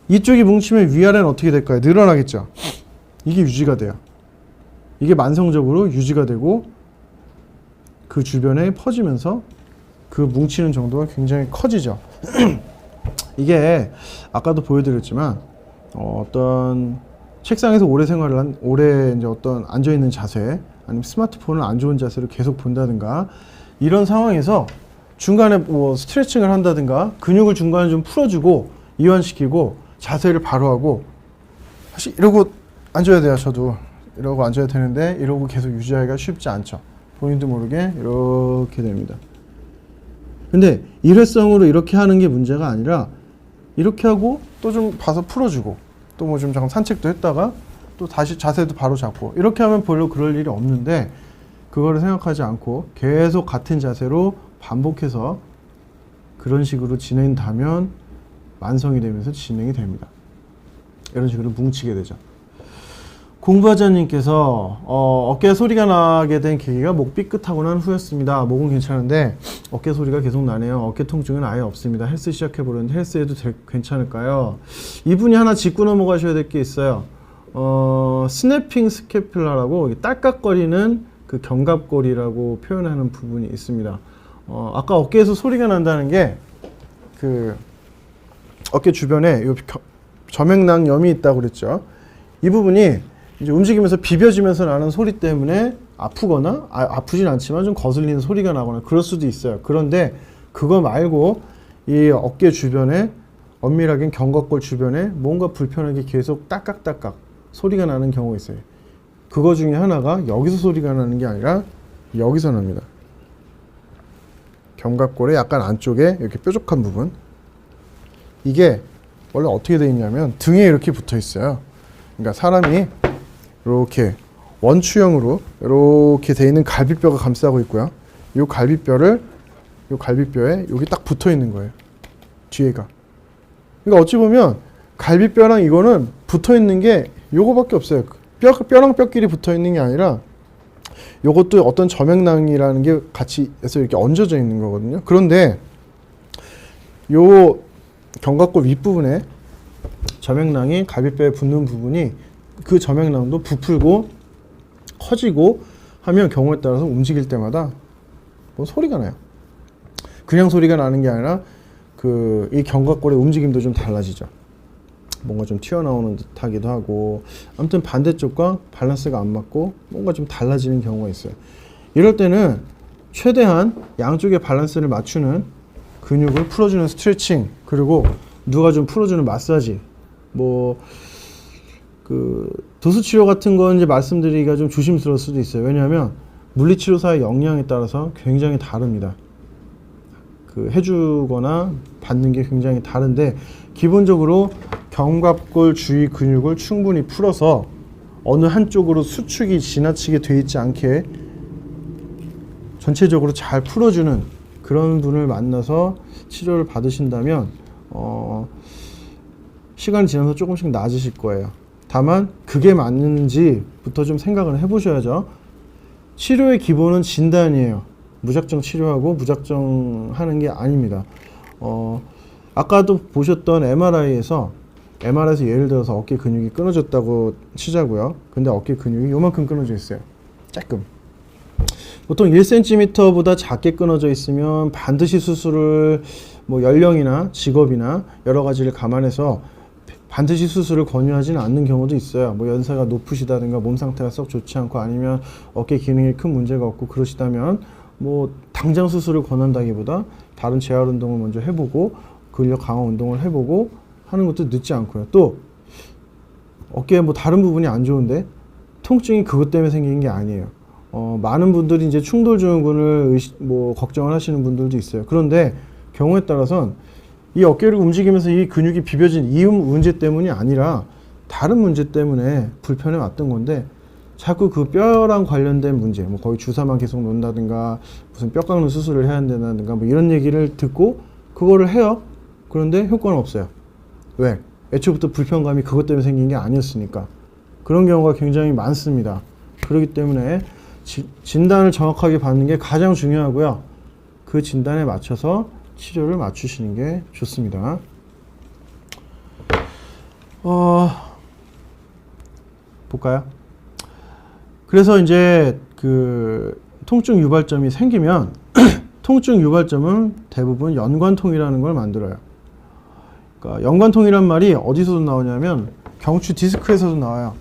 이쪽이 뭉치면 위아래는 어떻게 될까요? 늘어나겠죠. 이게 유지가 돼요. 이게 만성적으로 유지가 되고 그 주변에 퍼지면서 그 뭉치는 정도가 굉장히 커지죠. 이게 아까도 보여드렸지만 어떤 책상에서 오래 생활을 한 오래 이제 어떤 앉아 있는 자세 아니면 스마트폰을 안 좋은 자세로 계속 본다든가 이런 상황에서 중간에 뭐 스트레칭을 한다든가 근육을 중간에 좀 풀어주고 이완시키고 자세를 바로 하고 사실 이러고 앉아야 돼요. 저도 이러고 앉아야 되는데 이러고 계속 유지하기가 쉽지 않죠. 본인도 모르게 이렇게 됩니다. 근데 일회성으로 이렇게 하는 게 문제가 아니라 이렇게 하고 또 좀 봐서 풀어주고 또 뭐 좀 잠깐 산책도 했다가 또 다시 자세도 바로 잡고 이렇게 하면 별로 그럴 일이 없는데 그거를 생각하지 않고 계속 같은 자세로 반복해서 그런 식으로 진행되면 만성이 되면서 진행이 됩니다. 이런 식으로 뭉치게 되죠. 공부하자님께서 어깨 소리가 나게 된 계기가 목 삐끗하고 난 후였습니다. 목은 괜찮은데 어깨 소리가 계속 나네요. 어깨 통증은 아예 없습니다. 헬스 시작해보려는데 헬스해도 괜찮을까요? 이분이 하나 짚고 넘어가셔야 될 게 있어요. 스냅핑 스캐퓰라라고 딸깍거리는 그 견갑골이라고 표현하는 부분이 있습니다. 아까 어깨에서 소리가 난다는 게 그 어깨 주변에 요 점액낭염이 있다고 그랬죠. 이 부분이 이제 움직이면서 비벼지면서 나는 소리 때문에 아프거나 아프진 않지만 좀 거슬리는 소리가 나거나 그럴 수도 있어요. 그런데 그거 말고 이 어깨 주변에 엄밀하게 견갑골 주변에 뭔가 불편하게 계속 딸깍딸깍 소리가 나는 경우가 있어요. 그거 중에 하나가 여기서 소리가 나는 게 아니라 여기서 납니다. 견갑골의 약간 안쪽에 이렇게 뾰족한 부분, 이게 원래 어떻게 되어 있냐면 등에 이렇게 붙어 있어요. 그러니까 사람이 이렇게 원추형으로 이렇게 되어 있는 갈비뼈가 감싸고 있고요. 이 갈비뼈에 여기 딱 붙어 있는 거예요. 뒤에가. 그러니까 어찌 보면 갈비뼈랑 이거는 붙어 있는 게 요거밖에 없어요. 뼈랑 뼈끼리 붙어 있는 게 아니라 요것도 어떤 점액낭이라는 게 같이 해서 이렇게 얹어져 있는 거거든요. 그런데 요 견갑골 윗부분에 점액낭이 갈비뼈에 붙는 부분이 그 점액낭도 부풀고 커지고 하면 경우에 따라서 움직일 때마다 뭐 소리가 나요. 그냥 소리가 나는 게 아니라 이 견갑골의 움직임도 좀 달라지죠. 뭔가 좀 튀어나오는 듯하기도 하고, 아무튼 반대쪽과 밸런스가 안 맞고 뭔가 좀 달라지는 경우가 있어요. 이럴 때는 최대한 양쪽의 밸런스를 맞추는 근육을 풀어주는 스트레칭, 그리고 누가 좀 풀어주는 마사지, 도수치료 같은 건 이제 말씀드리기가 좀 조심스러울 수도 있어요. 왜냐하면 물리치료사의 역량에 따라서 굉장히 다릅니다. 해주거나 받는 게 굉장히 다른데, 기본적으로 견갑골 주위 근육을 충분히 풀어서 어느 한쪽으로 수축이 지나치게 돼 있지 않게 전체적으로 잘 풀어주는 그런 분을 만나서 치료를 받으신다면 시간이 지나서 조금씩 나아지실 거예요. 다만 그게 맞는지부터 좀 생각을 해보셔야죠. 치료의 기본은 진단이에요. 무작정 치료하고 무작정 하는 게 아닙니다. 아까도 보셨던 MRI에서 예를 들어서 어깨 근육이 끊어졌다고 치자고요. 근데 어깨 근육이 요만큼 끊어져 있어요. 조금. 보통 1cm보다 작게 끊어져 있으면 반드시 수술을 연령이나 직업이나 여러 가지를 감안해서 반드시 수술을 권유하지는 않는 경우도 있어요. 연세가 높으시다든가 몸 상태가 썩 좋지 않고 아니면 어깨 기능에 큰 문제가 없고 그러시다면 당장 수술을 권한다기보다 다른 재활 운동을 먼저 해보고 근력 강화 운동을 해보고 하는 것도 늦지 않고요. 또 어깨에 다른 부분이 안 좋은데 통증이 그것 때문에 생긴 게 아니에요. 많은 분들이 이제 충돌증후군을 걱정을 하시는 분들도 있어요. 그런데 경우에 따라선 이 어깨를 움직이면서 이 근육이 비벼진 이 문제 때문이 아니라 다른 문제 때문에 불편해 왔던 건데, 자꾸 그 뼈랑 관련된 문제, 거의 주사만 계속 놓는다든가 무슨 뼈 깎는 수술을 해야 된다든가 이런 얘기를 듣고 그거를 해요. 그런데 효과는 없어요. 왜? 애초부터 불편감이 그것 때문에 생긴 게 아니었으니까. 그런 경우가 굉장히 많습니다. 그렇기 때문에 진단을 정확하게 받는 게 가장 중요하고요. 그 진단에 맞춰서 치료를 맞추시는 게 좋습니다. 볼까요? 그래서 이제 통증 유발점이 생기면 통증 유발점은 대부분 연관통이라는 걸 만들어요. 그러니까 연관통이란 말이 어디서도 나오냐면 경추 디스크에서도 나와요.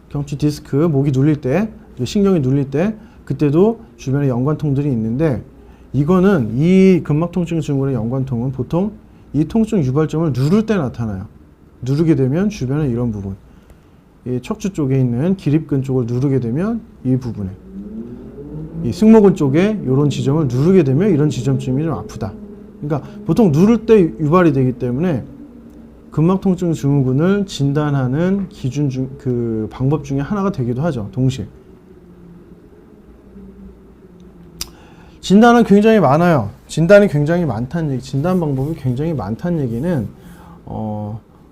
경추 디스크, 목이 눌릴 때, 신경이 눌릴 때 그때도 주변에 연관통들이 있는데, 이거는 이 근막통증 증후군의 연관통은 보통 이 통증 유발점을 누를 때 나타나요. 누르게 되면 주변에 이런 부분, 이 척추 쪽에 있는 기립근 쪽을 누르게 되면 이 부분에, 이 승모근 쪽에 이런 지점을 누르게 되면 이런 지점쯤이 좀 아프다. 그러니까 보통 누를 때 유발이 되기 때문에 근막통증 증후군을 진단하는 방법 중에 하나가 되기도 하죠. 동시에. 진단은 굉장히 많아요. 진단이 굉장히 많다는 얘기, 진단 방법이 굉장히 많다는 얘기는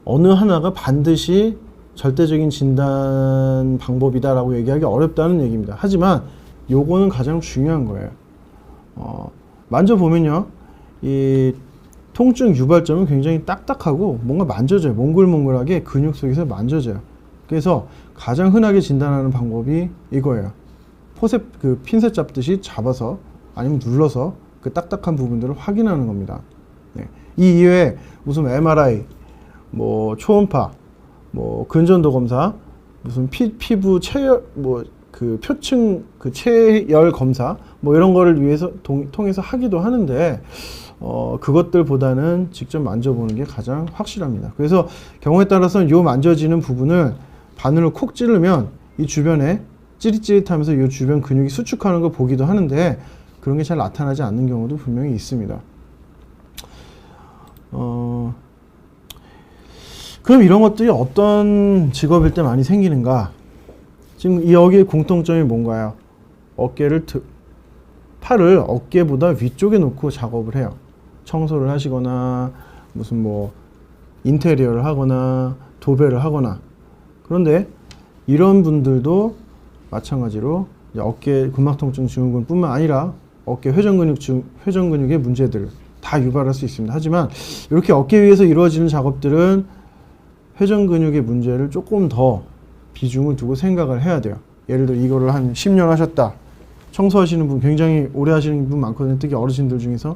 어느 하나가 반드시 절대적인 진단 방법이다라고 얘기하기 어렵다는 얘기입니다. 하지만 요거는 가장 중요한 거예요. 만져보면요, 이 통증 유발점은 굉장히 딱딱하고 뭔가 만져져요. 몽글몽글하게 근육 속에서 만져져요. 그래서 가장 흔하게 진단하는 방법이 이거예요. 포셉, 그 핀셋 잡듯이 잡아서 아니면 눌러서 그 딱딱한 부분들을 확인하는 겁니다. 네. 이 이외에 무슨 MRI, 뭐 초음파, 뭐 근전도 검사, 무슨 피부 체열, 뭐 그 표층, 그 체열 검사, 뭐 이런 거를 위해서 통해서 하기도 하는데 그것들보다는 직접 만져보는 게 가장 확실합니다. 그래서 경우에 따라서는 요 만져지는 부분을 바늘로 콕 찌르면 이 주변에 찌릿찌릿하면서 이 주변 근육이 수축하는 걸 보기도 하는데 그런 게 잘 나타나지 않는 경우도 분명히 있습니다. 그럼 이런 것들이 어떤 직업일 때 많이 생기는가? 지금 여기에 공통점이 뭔가요? 팔을 어깨보다 위쪽에 놓고 작업을 해요. 청소를 하시거나 무슨 뭐 인테리어를 하거나 도배를 하거나. 그런데 이런 분들도 마찬가지로 어깨 근막통증 증후군뿐만 아니라 어깨 회전근육의 문제들을 다 유발할 수 있습니다. 하지만 이렇게 어깨 위에서 이루어지는 작업들은 회전근육의 문제를 조금 더 비중을 두고 생각을 해야 돼요. 예를 들어 이거를 한 10년 하셨다. 청소하시는 분 굉장히 오래 하시는 분 많거든요. 특히 어르신들 중에서.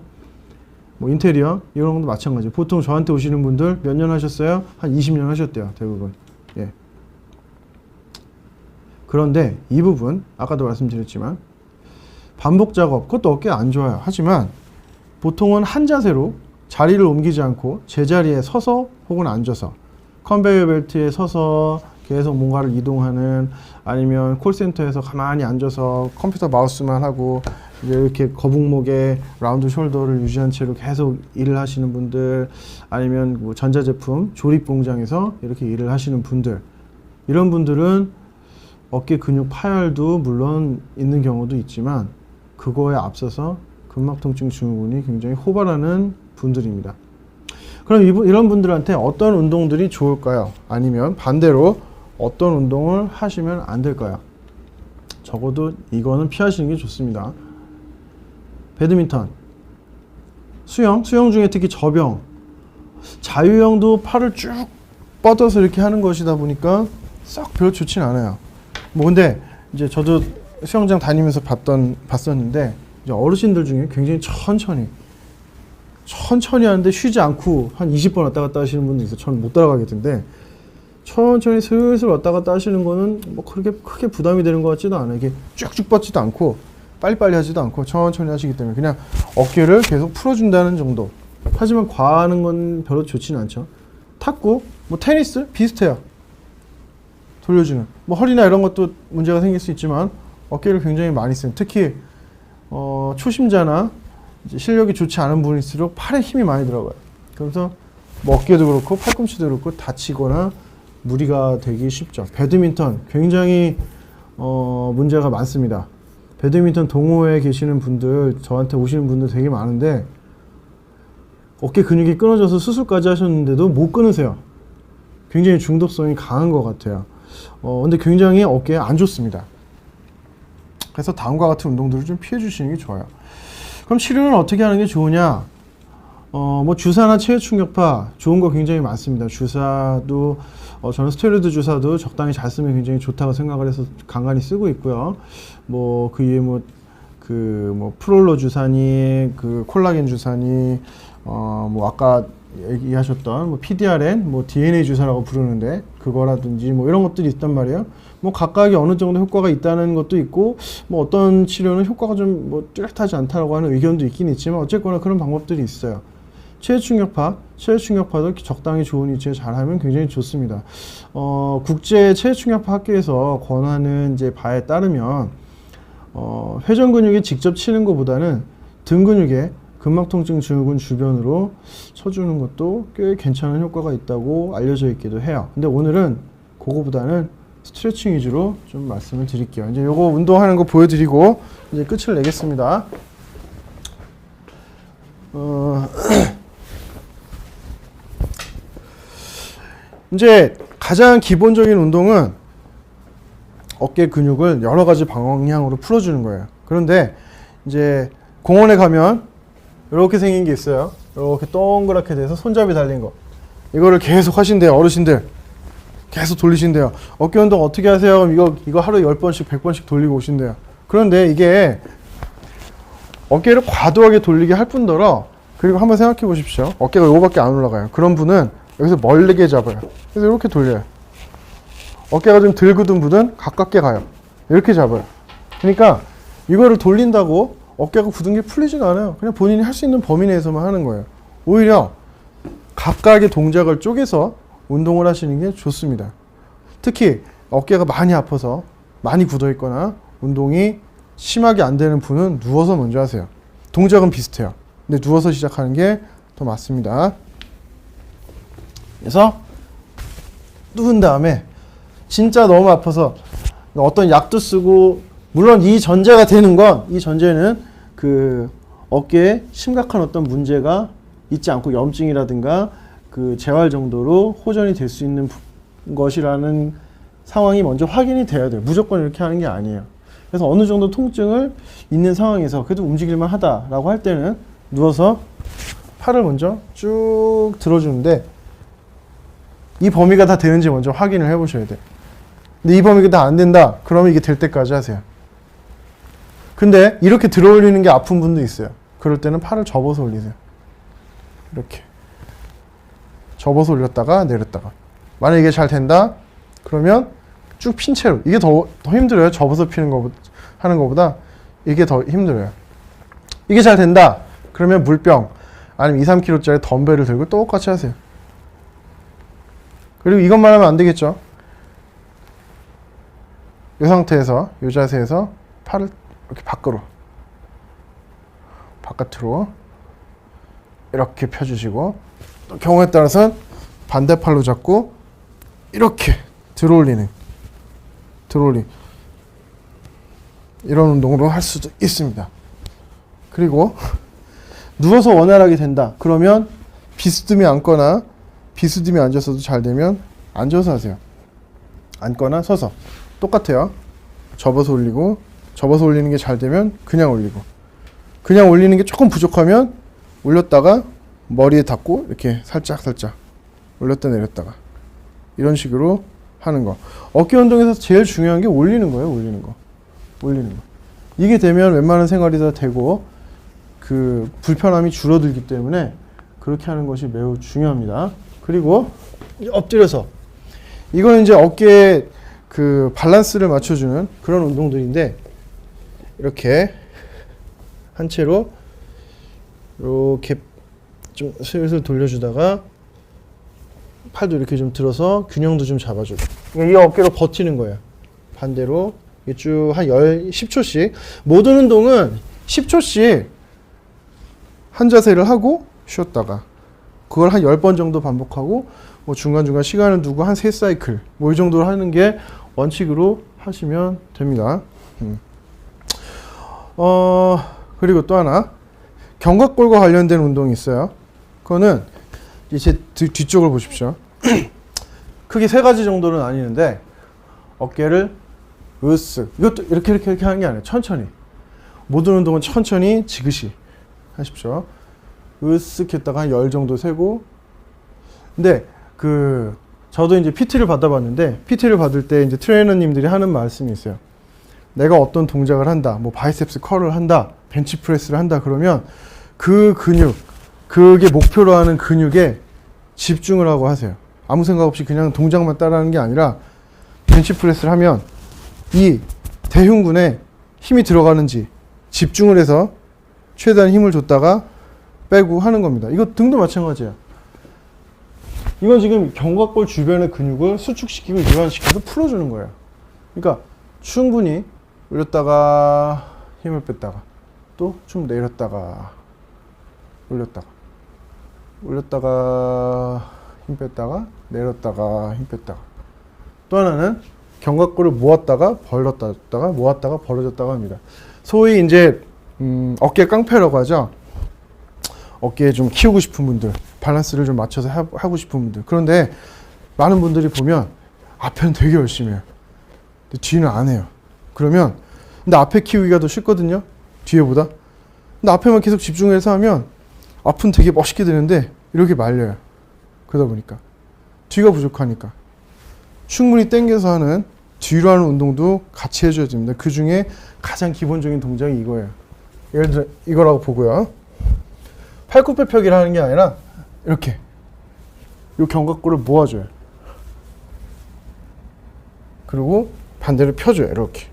뭐 인테리어 이런 것도 마찬가지예요. 보통 저한테 오시는 분들 몇 년 하셨어요? 한 20년 하셨대요. 대부분. 예. 그런데 이 부분 아까도 말씀드렸지만 반복 작업 그것도 어깨 안 좋아요. 하지만 보통은 한 자세로 자리를 옮기지 않고 제자리에 서서 혹은 앉아서 컨베이어 벨트에 서서 계속 뭔가를 이동하는, 아니면 콜센터에서 가만히 앉아서 컴퓨터 마우스만 하고 이렇게 거북목에 라운드 숄더를 유지한 채로 계속 일을 하시는 분들, 아니면 뭐 전자제품 조립 공장에서 이렇게 일을 하시는 분들, 이런 분들은 어깨 근육 파열도 물론 있는 경우도 있지만 그거에 앞서서 근막통증 증후군이 굉장히 호발하는 분들입니다. 그럼 이런 분들한테 어떤 운동들이 좋을까요? 아니면 반대로 어떤 운동을 하시면 안 될까요? 적어도 이거는 피하시는 게 좋습니다. 배드민턴, 수영 중에 특히 접영, 자유형도 팔을 쭉 뻗어서 이렇게 하는 것이다 보니까 썩 별로 좋진 않아요. 뭐 근데 이제 저도 수영장 다니면서 봤었는데 이제 어르신들 중에 굉장히 천천히 하는데 쉬지 않고 한 20번 왔다 갔다 하시는 분도 있어요. 저는 못 따라가겠던데 천천히 슬슬 왔다 갔다 하시는 거는 뭐 그렇게 크게 부담이 되는 것 같지도 않아요. 이게 쭉쭉 뻗지도 않고 빨리빨리 하지도 않고 천천히 하시기 때문에 그냥 어깨를 계속 풀어준다는 정도. 하지만 과하는 건 별로 좋지는 않죠. 탁구, 뭐 테니스 비슷해요. 돌려주는. 뭐 허리나 이런 것도 문제가 생길 수 있지만 어깨를 굉장히 많이 쓰는. 특히 초심자나 이제 실력이 좋지 않은 분일수록 팔에 힘이 많이 들어가요. 그래서 뭐 어깨도 그렇고 팔꿈치도 그렇고 다치거나 무리가 되기 쉽죠. 배드민턴 굉장히 문제가 많습니다. 배드민턴 동호회에 계시는 분들, 저한테 오시는 분들 되게 많은데 어깨 근육이 끊어져서 수술까지 하셨는데도 못 끊으세요. 굉장히 중독성이 강한 것 같아요. 근데 굉장히 어깨에 안 좋습니다. 그래서 다음과 같은 운동들을 좀 피해 주시는 게 좋아요. 그럼 치료는 어떻게 하는 게 좋으냐? 뭐 주사나 체외 충격파 좋은 거 굉장히 많습니다. 주사도 저는 스테로이드 주사도 적당히 잘 쓰면 굉장히 좋다고 생각을 해서 간간히 쓰고 있고요. 뭐 그 이에 뭐 프롤로 주사니 그 콜라겐 주사니 뭐 아까 얘기하셨던 뭐 PDRN 뭐 DNA 주사라고 부르는데 그거라든지 뭐 이런 것들이 있단 말이에요. 뭐 각각이 어느 정도 효과가 있다는 것도 있고 뭐 어떤 치료는 효과가 좀 뭐 뚜렷하지 않다라고 하는 의견도 있긴 있지만 어쨌거나 그런 방법들이 있어요. 체외 충격파도 적당히 좋은 위치에 잘하면 굉장히 좋습니다. 국제 체외 충격파 학회에서 권하는 이제 바에 따르면 회전 근육에 직접 치는 것보다는 등 근육에 근막통증 증후군 주변으로 쳐주는 것도 꽤 괜찮은 효과가 있다고 알려져 있기도 해요. 근데 오늘은 그거보다는 스트레칭 위주로 좀 말씀을 드릴게요. 이제 요거 운동하는 거 보여드리고 이제 끝을 내겠습니다. 이제 가장 기본적인 운동은 어깨 근육을 여러 가지 방향으로 풀어주는 거예요. 그런데 이제 공원에 가면 이렇게 생긴 게 있어요. 이렇게 동그랗게 돼서 손잡이 달린 거. 이거를 계속 하신대요. 어르신들. 계속 돌리신대요. 어깨 운동 어떻게 하세요? 그럼 이거 하루에 10번씩, 100번씩 돌리고 오신대요. 그런데 이게 어깨를 과도하게 돌리게 할 뿐더러, 그리고 한번 생각해 보십시오. 어깨가 요거밖에 안 올라가요. 그런 분은 여기서 멀게 잡아요. 그래서 이렇게 돌려요. 어깨가 좀 덜 굳은 분은 가깝게 가요. 이렇게 잡아요. 그러니까 이거를 돌린다고 어깨가 굳은 게 풀리지가 않아요. 그냥 본인이 할 수 있는 범위 내에서만 하는 거예요. 오히려 각각의 동작을 쪼개서 운동을 하시는 게 좋습니다. 특히 어깨가 많이 아파서 많이 굳어 있거나 운동이 심하게 안 되는 분은 누워서 먼저 하세요. 동작은 비슷해요. 근데 누워서 시작하는 게 더 맞습니다. 그래서 누운 다음에 진짜 너무 아파서 어떤 약도 쓰고, 물론 이 전제가 되는 건, 이 전제는 그 어깨에 심각한 어떤 문제가 있지 않고 염증이라든가 그 재활 정도로 호전이 될 수 있는 것이라는 상황이 먼저 확인이 돼야 돼요. 무조건 이렇게 하는 게 아니에요. 그래서 어느 정도 통증을 있는 상황에서 그래도 움직일만 하다라고 할 때는 누워서 팔을 먼저 쭉 들어주는데, 이 범위가 다 되는지 먼저 확인을 해 보셔야 돼요. 근데 이 범위가 다 안 된다 그러면 이게 될 때까지 하세요. 근데 이렇게 들어 올리는 게 아픈 분도 있어요. 그럴 때는 팔을 접어서 올리세요. 이렇게 접어서 올렸다가 내렸다가. 만약 이게 잘 된다 그러면 쭉 핀 채로. 이게 더 힘들어요. 접어서 피는 거 하는 것보다 이게 더 힘들어요. 이게 잘 된다 그러면 물병 아니면 2-3kg짜리 덤벨을 들고 똑같이 하세요. 그리고 이것만 하면 안 되겠죠. 이 상태에서, 이 자세에서 팔을 이렇게 바깥으로 이렇게 펴주시고, 또 경우에 따라서는 반대팔로 잡고 이렇게 들어올리는 이런 운동으로 할 수도 있습니다. 그리고 누워서 원활하게 된다 그러면 비스듬히 앉거나 비스듬히 앉아서도 잘 되면 앉아서 하세요. 앉거나 서서 똑같아요. 접어서 올리고, 접어서 올리는 게 잘 되면 그냥 올리고, 그냥 올리는 게 조금 부족하면 올렸다가 머리에 닿고 이렇게 살짝 올렸다 내렸다가, 이런 식으로 하는 거. 어깨 운동에서 제일 중요한 게 올리는 거예요. 올리는 거. 이게 되면 웬만한 생활이 다 되고 그 불편함이 줄어들기 때문에 그렇게 하는 것이 매우 중요합니다. 그리고 엎드려서, 이거는 이제 어깨에 그 밸런스를 맞춰주는 그런 운동들인데, 이렇게 한 채로 이렇게 좀 슬슬 돌려주다가 팔도 이렇게 좀 들어서 균형도 좀 잡아주고, 이 어깨로 버티는 거예요. 반대로 쭉 한 10초씩. 모든 운동은 10초씩 한 자세를 하고 쉬었다가, 그걸 한 10번 정도 반복하고, 뭐 중간중간 시간을 두고 한 3사이클 뭐 이 정도로 하는 게 원칙으로 하시면 됩니다. 그리고 또 하나, 견갑골과 관련된 운동이 있어요. 그거는 이제 뒤쪽을 보십시오. 크게 3가지 정도는 아니는데, 어깨를 으쓱, 이것도 이렇게 하는 게 아니에요. 천천히. 모든 운동은 천천히 지그시 하십시오. 으쓱 했다가 한 10 정도 세고. 근데 저도 이제 PT를 받아봤는데, PT를 받을 때 이제 트레이너님들이 하는 말씀이 있어요. 내가 어떤 동작을 한다, 뭐 바이셉스 컬을 한다, 벤치프레스를 한다 그러면 그 근육, 그게 목표로 하는 근육에 집중을 하고 하세요. 아무 생각 없이 그냥 동작만 따라하는 게 아니라, 벤치프레스를 하면 이 대흉근에 힘이 들어가는지 집중을 해서 최대한 힘을 줬다가 빼고 하는 겁니다. 이거 등도 마찬가지예요. 이건 지금 견갑골 주변의 근육을 수축시키고 이완시켜서 풀어주는 거예요. 그러니까 충분히 올렸다가 힘을 뺐다가, 또 좀 내렸다가 올렸다가 힘 뺐다가 내렸다가 힘 뺐다가. 또 하나는 견갑골을 모았다가 벌렸다가 모았다가 벌어졌다가 합니다. 소위 이제 어깨 깡패라고 하죠. 어깨에 좀 키우고 싶은 분들, 밸런스를 좀 맞춰서 하고 싶은 분들. 그런데 많은 분들이 보면 앞에는 되게 열심히 해요. 근데 뒤는 안 해요. 그러면 근데 앞에 키우기가 더 쉽거든요. 뒤에보다. 근데 앞에만 계속 집중해서 하면 앞은 되게 멋있게 되는데 이렇게 말려요. 그러다 보니까 뒤가 부족하니까 충분히 당겨서 하는 뒤로 하는 운동도 같이 해줘야 됩니다. 그 중에 가장 기본적인 동작이 이거예요. 예를 들어 이거라고 보고요. 팔굽혀펴기를 하는 게 아니라 이렇게 이 견갑골을 모아줘요. 그리고 반대로 펴줘요. 이렇게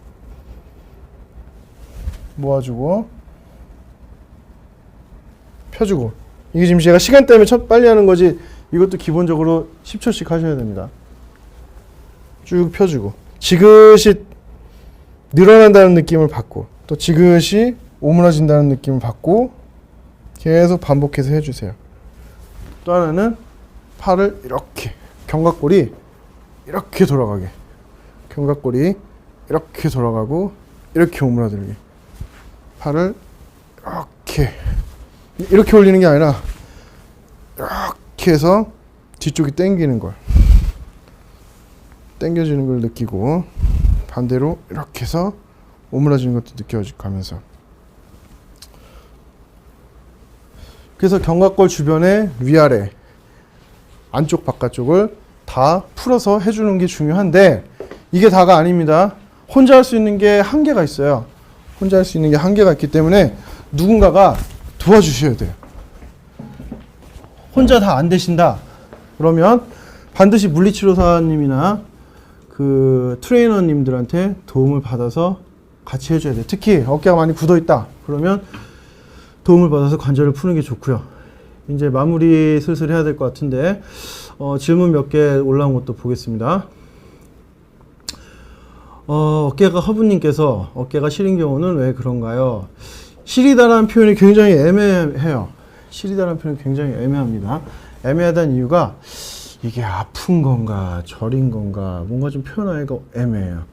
모아주고 펴주고. 이게 지금 제가 시간 때문에 빨리 하는 거지, 이것도 기본적으로 10초씩 하셔야 됩니다. 쭉 펴주고 지그시 늘어난다는 느낌을 받고 또 지그시 오므라진다는 느낌을 받고 계속 반복해서 해주세요. 또 하나는 팔을 이렇게 견갑골이 이렇게 돌아가게, 견갑골이 이렇게 돌아가고 이렇게 오므라들게, 팔을 이렇게 올리는 게 아니라 이렇게 해서 뒤쪽이 당기는 걸, 당겨지는 걸 느끼고 반대로 이렇게 해서 오므라지는 것도 느껴가면서. 그래서 견갑골 주변에 위아래 안쪽 바깥쪽을 다 풀어서 해주는 게 중요한데 이게 다가 아닙니다. 혼자 할 수 있는 게 한계가 있어요. 혼자 할 수 있는 게 한계가 있기 때문에 누군가가 도와주셔야 돼요. 혼자 다 안 되신다 그러면 반드시 물리치료사님이나 그 트레이너님들한테 도움을 받아서 같이 해줘야 돼요. 특히 어깨가 많이 굳어 있다 그러면 도움을 받아서 관절을 푸는 게 좋고요. 이제 마무리 슬슬 해야 될 것 같은데 질문 몇 개 올라온 것도 보겠습니다. 어깨가 허브님께서 어깨가 시린 경우는 왜 그런가요? 시리다라는 표현이 굉장히 애매해요. 시리다라는 표현이 굉장히 애매합니다. 애매하다는 이유가 이게 아픈 건가 저린 건가 뭔가 좀 표현하기가 애매해요.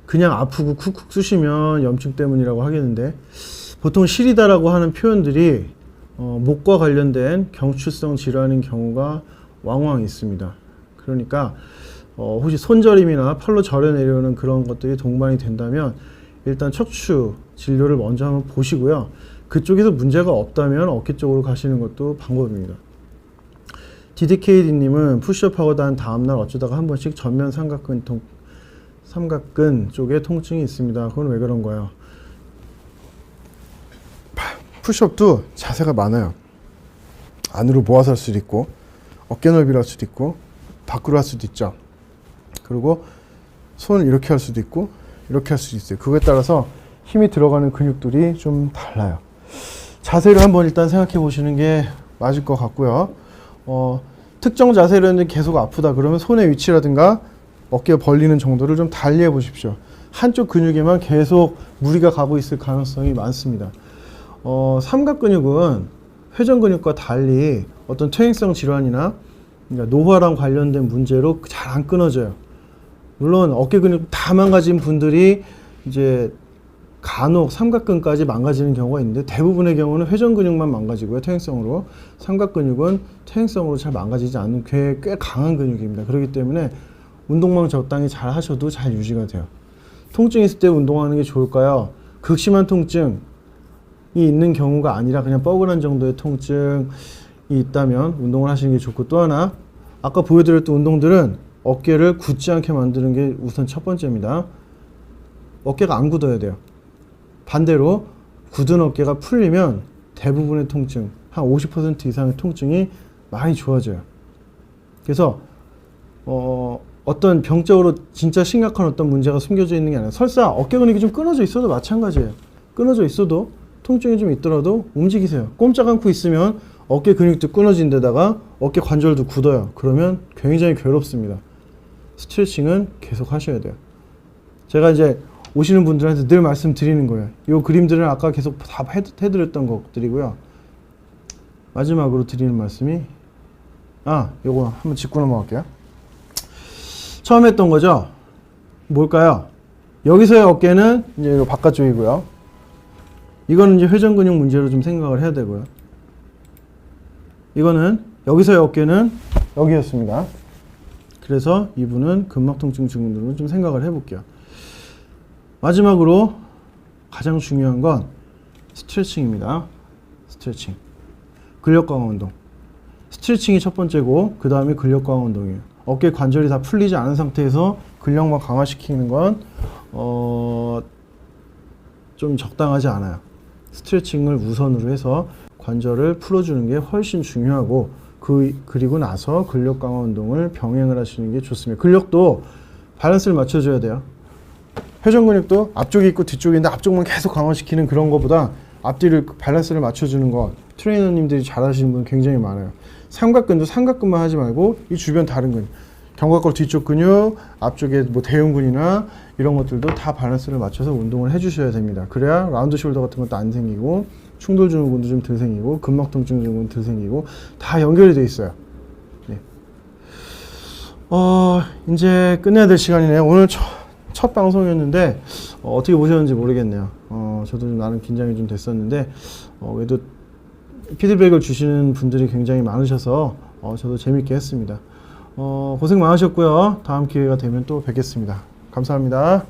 그냥 아프고 쿡쿡 쑤시면 염증 때문이라고 하겠는데 보통 시리다라고 하는 표현들이 목과 관련된 경추성 질환인 경우가 왕왕 있습니다. 그러니까 혹시 손저림이나 팔로 절여 내려오는 그런 것들이 동반이 된다면 일단 척추 진료를 먼저 한번 보시고요. 그쪽에서 문제가 없다면 어깨 쪽으로 가시는 것도 방법입니다. DDKD님은 푸시업하고 난 다음날 어쩌다가 한 번씩 전면 삼각근 쪽에 통증이 있습니다. 그건 왜 그런 거예요? 푸시업도 자세가 많아요. 안으로 모아서 할 수도 있고 어깨 넓이로 할 수도 있고 밖으로 할 수도 있죠. 그리고 손을 이렇게 할 수도 있고 이렇게 할 수도 있어요. 그거에 따라서 힘이 들어가는 근육들이 좀 달라요. 자세를 한번 일단 생각해 보시는 게 맞을 것 같고요. 특정 자세로 했는데 계속 아프다 그러면 손의 위치라든가 어깨 벌리는 정도를 좀 달리 해 보십시오. 한쪽 근육에만 계속 무리가 가고 있을 가능성이 많습니다. 삼각 근육은 회전 근육과 달리 어떤 퇴행성 질환이나 그러니까 노화랑 관련된 문제로 잘 안 끊어져요. 물론 어깨 근육 다 망가진 분들이 이제 간혹 삼각근까지 망가지는 경우가 있는데 대부분의 경우는 회전 근육만 망가지고요. 퇴행성으로. 삼각 근육은 퇴행성으로 잘 망가지지 않는 꽤 강한 근육입니다. 그렇기 때문에 운동만 적당히 잘 하셔도 잘 유지가 돼요. 통증이 있을 때 운동하는 게 좋을까요? 극심한 통증이 있는 경우가 아니라 그냥 뻐근한 정도의 통증이 있다면 운동을 하시는 게 좋고, 또 하나 아까 보여드렸던 운동들은 어깨를 굳지 않게 만드는 게 우선 첫 번째입니다. 어깨가 안 굳어야 돼요. 반대로 굳은 어깨가 풀리면 대부분의 통증, 한 50% 이상의 통증이 많이 좋아져요. 그래서 어떤 병적으로 진짜 심각한 어떤 문제가 숨겨져 있는 게 아니라, 설사 어깨 근육이 좀 끊어져 있어도 마찬가지예요. 끊어져 있어도 통증이 좀 있더라도 움직이세요. 꼼짝 않고 있으면 어깨 근육도 끊어진 데다가 어깨 관절도 굳어요. 그러면 굉장히 괴롭습니다. 스트레칭은 계속 하셔야 돼요. 제가 이제 오시는 분들한테 늘 말씀드리는 거예요. 이 그림들은 아까 계속 다 해드렸던 것들이고요. 마지막으로 드리는 말씀이 요거 한번 짚고 넘어갈게요. 처음 했던 거죠. 뭘까요? 여기서의 어깨는 이제 바깥쪽이고요. 이거는 이제 회전 근육 문제로 좀 생각을 해야 되고요. 이거는 여기서의 어깨는 여기였습니다. 그래서 이분은 근막 통증 증후군으로 좀 생각을 해볼게요. 마지막으로 가장 중요한 건 스트레칭입니다. 스트레칭. 근력 강화 운동. 스트레칭이 첫 번째고 그 다음에 근력 강화 운동이에요. 어깨 관절이 다 풀리지 않은 상태에서 근력만 강화시키는 건 좀 적당하지 않아요. 스트레칭을 우선으로 해서 관절을 풀어주는 게 훨씬 중요하고 그리고 나서 근력 강화 운동을 병행을 하시는 게 좋습니다. 근력도 밸런스를 맞춰줘야 돼요. 회전 근육도 앞쪽이 있고 뒤쪽이 있는데 앞쪽만 계속 강화시키는 그런 거보다 앞뒤를 밸런스를 맞춰주는 거 트레이너님들이 잘하시는 분 굉장히 많아요. 삼각근도 삼각근만 하지 말고 이 주변 다른 근육, 견갑골 뒤쪽 근육, 앞쪽에 뭐 대흉근이나 이런 것들도 다 밸런스를 맞춰서 운동을 해주셔야 됩니다. 그래야 라운드 숄더 같은 것도 안 생기고 충돌 증후군도 좀 덜 생기고 근막 통증 증후군 덜 생기고 다 연결이 돼 있어요. 네. 이제 끝내야 될 시간이네요. 오늘 첫 방송이었는데 어떻게 보셨는지 모르겠네요. 저도 좀 나름 긴장이 좀 됐었는데 그래도 피드백을 주시는 분들이 굉장히 많으셔서 저도 재밌게 했습니다. 고생 많으셨고요. 다음 기회가 되면 또 뵙겠습니다. 감사합니다.